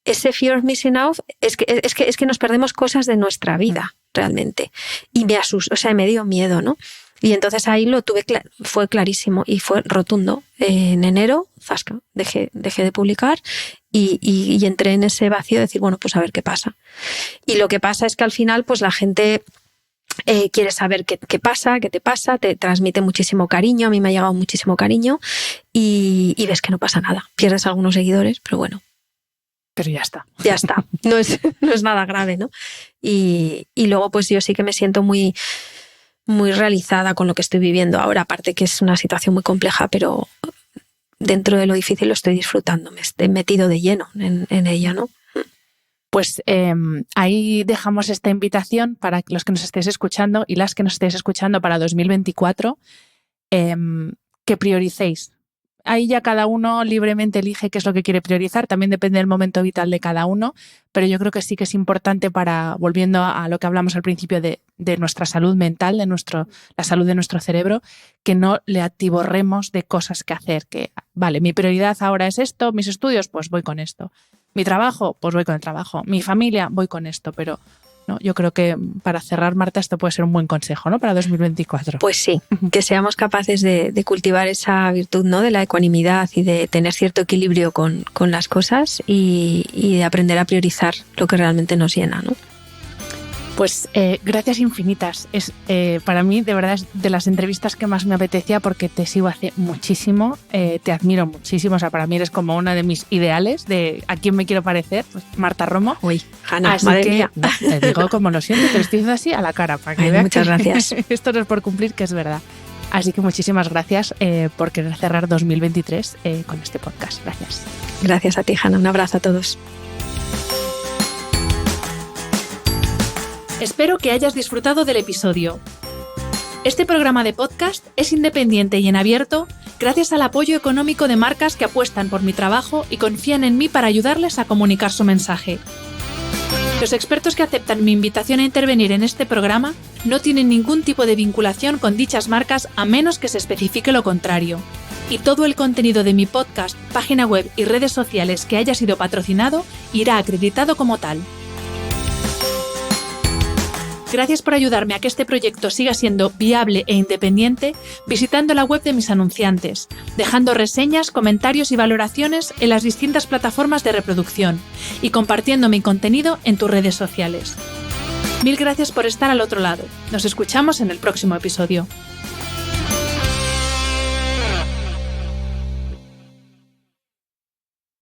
ese fear of missing out es que nos perdemos cosas de nuestra vida, realmente, y me asustó, o sea, me dio miedo, ¿no? Y entonces ahí lo tuve, fue clarísimo y fue rotundo. En enero, zasca, dejé de publicar y entré en ese vacío de decir, bueno, pues a ver qué pasa. Y lo que pasa es que al final, pues la gente quiere saber qué pasa, qué te pasa, te transmite muchísimo cariño, a mí me ha llegado muchísimo cariño y ves que no pasa nada. Pierdes algunos seguidores, pero bueno. Pero ya está. Ya está. No es nada grave, ¿no? Y luego pues yo sí que me siento muy realizada con lo que estoy viviendo ahora, aparte que es una situación muy compleja, pero dentro de lo difícil lo estoy disfrutando, me estoy metido de lleno en ella, ¿no? Pues ahí dejamos esta invitación para los que nos estéis escuchando y las que nos estéis escuchando para 2024, que prioricéis. Ahí ya cada uno libremente elige qué es lo que quiere priorizar, también depende del momento vital de cada uno, pero yo creo que sí que es importante volviendo a lo que hablamos al principio de nuestra salud mental, la salud de nuestro cerebro, que no le atiborremos de cosas que hacer, que vale, mi prioridad ahora es esto, mis estudios, pues voy con esto, mi trabajo, pues voy con el trabajo, mi familia, voy con esto, pero ¿no? Yo creo que para cerrar, Marta, esto puede ser un buen consejo, ¿no? Para 2024. Pues sí, que seamos capaces de cultivar esa virtud, ¿no? De la ecuanimidad y de tener cierto equilibrio con las cosas y de aprender a priorizar lo que realmente nos llena, ¿no? Pues gracias infinitas. Es para mí, de verdad, es de las entrevistas que más me apetecía porque te sigo hace muchísimo, te admiro muchísimo. O sea, para mí eres como una de mis ideales de a quién me quiero parecer, pues Marta Romo. Uy, Hanna, así madre que, mía. No, te digo como lo siento, te lo estoy diciendo así a la cara. Para que veas muchas gracias. Esto no es por cumplir, que es verdad. Así que muchísimas gracias por querer cerrar 2023 con este podcast. Gracias. Gracias a ti, Hanna. Un abrazo a todos. Espero que hayas disfrutado del episodio. Este programa de podcast es independiente y en abierto gracias al apoyo económico de marcas que apuestan por mi trabajo y confían en mí para ayudarles a comunicar su mensaje. Los expertos que aceptan mi invitación a intervenir en este programa no tienen ningún tipo de vinculación con dichas marcas a menos que se especifique lo contrario. Y todo el contenido de mi podcast, página web y redes sociales que haya sido patrocinado irá acreditado como tal. Gracias por ayudarme a que este proyecto siga siendo viable e independiente visitando la web de mis anunciantes, dejando reseñas, comentarios y valoraciones en las distintas plataformas de reproducción y compartiendo mi contenido en tus redes sociales. Mil gracias por estar al otro lado. Nos escuchamos en el próximo episodio.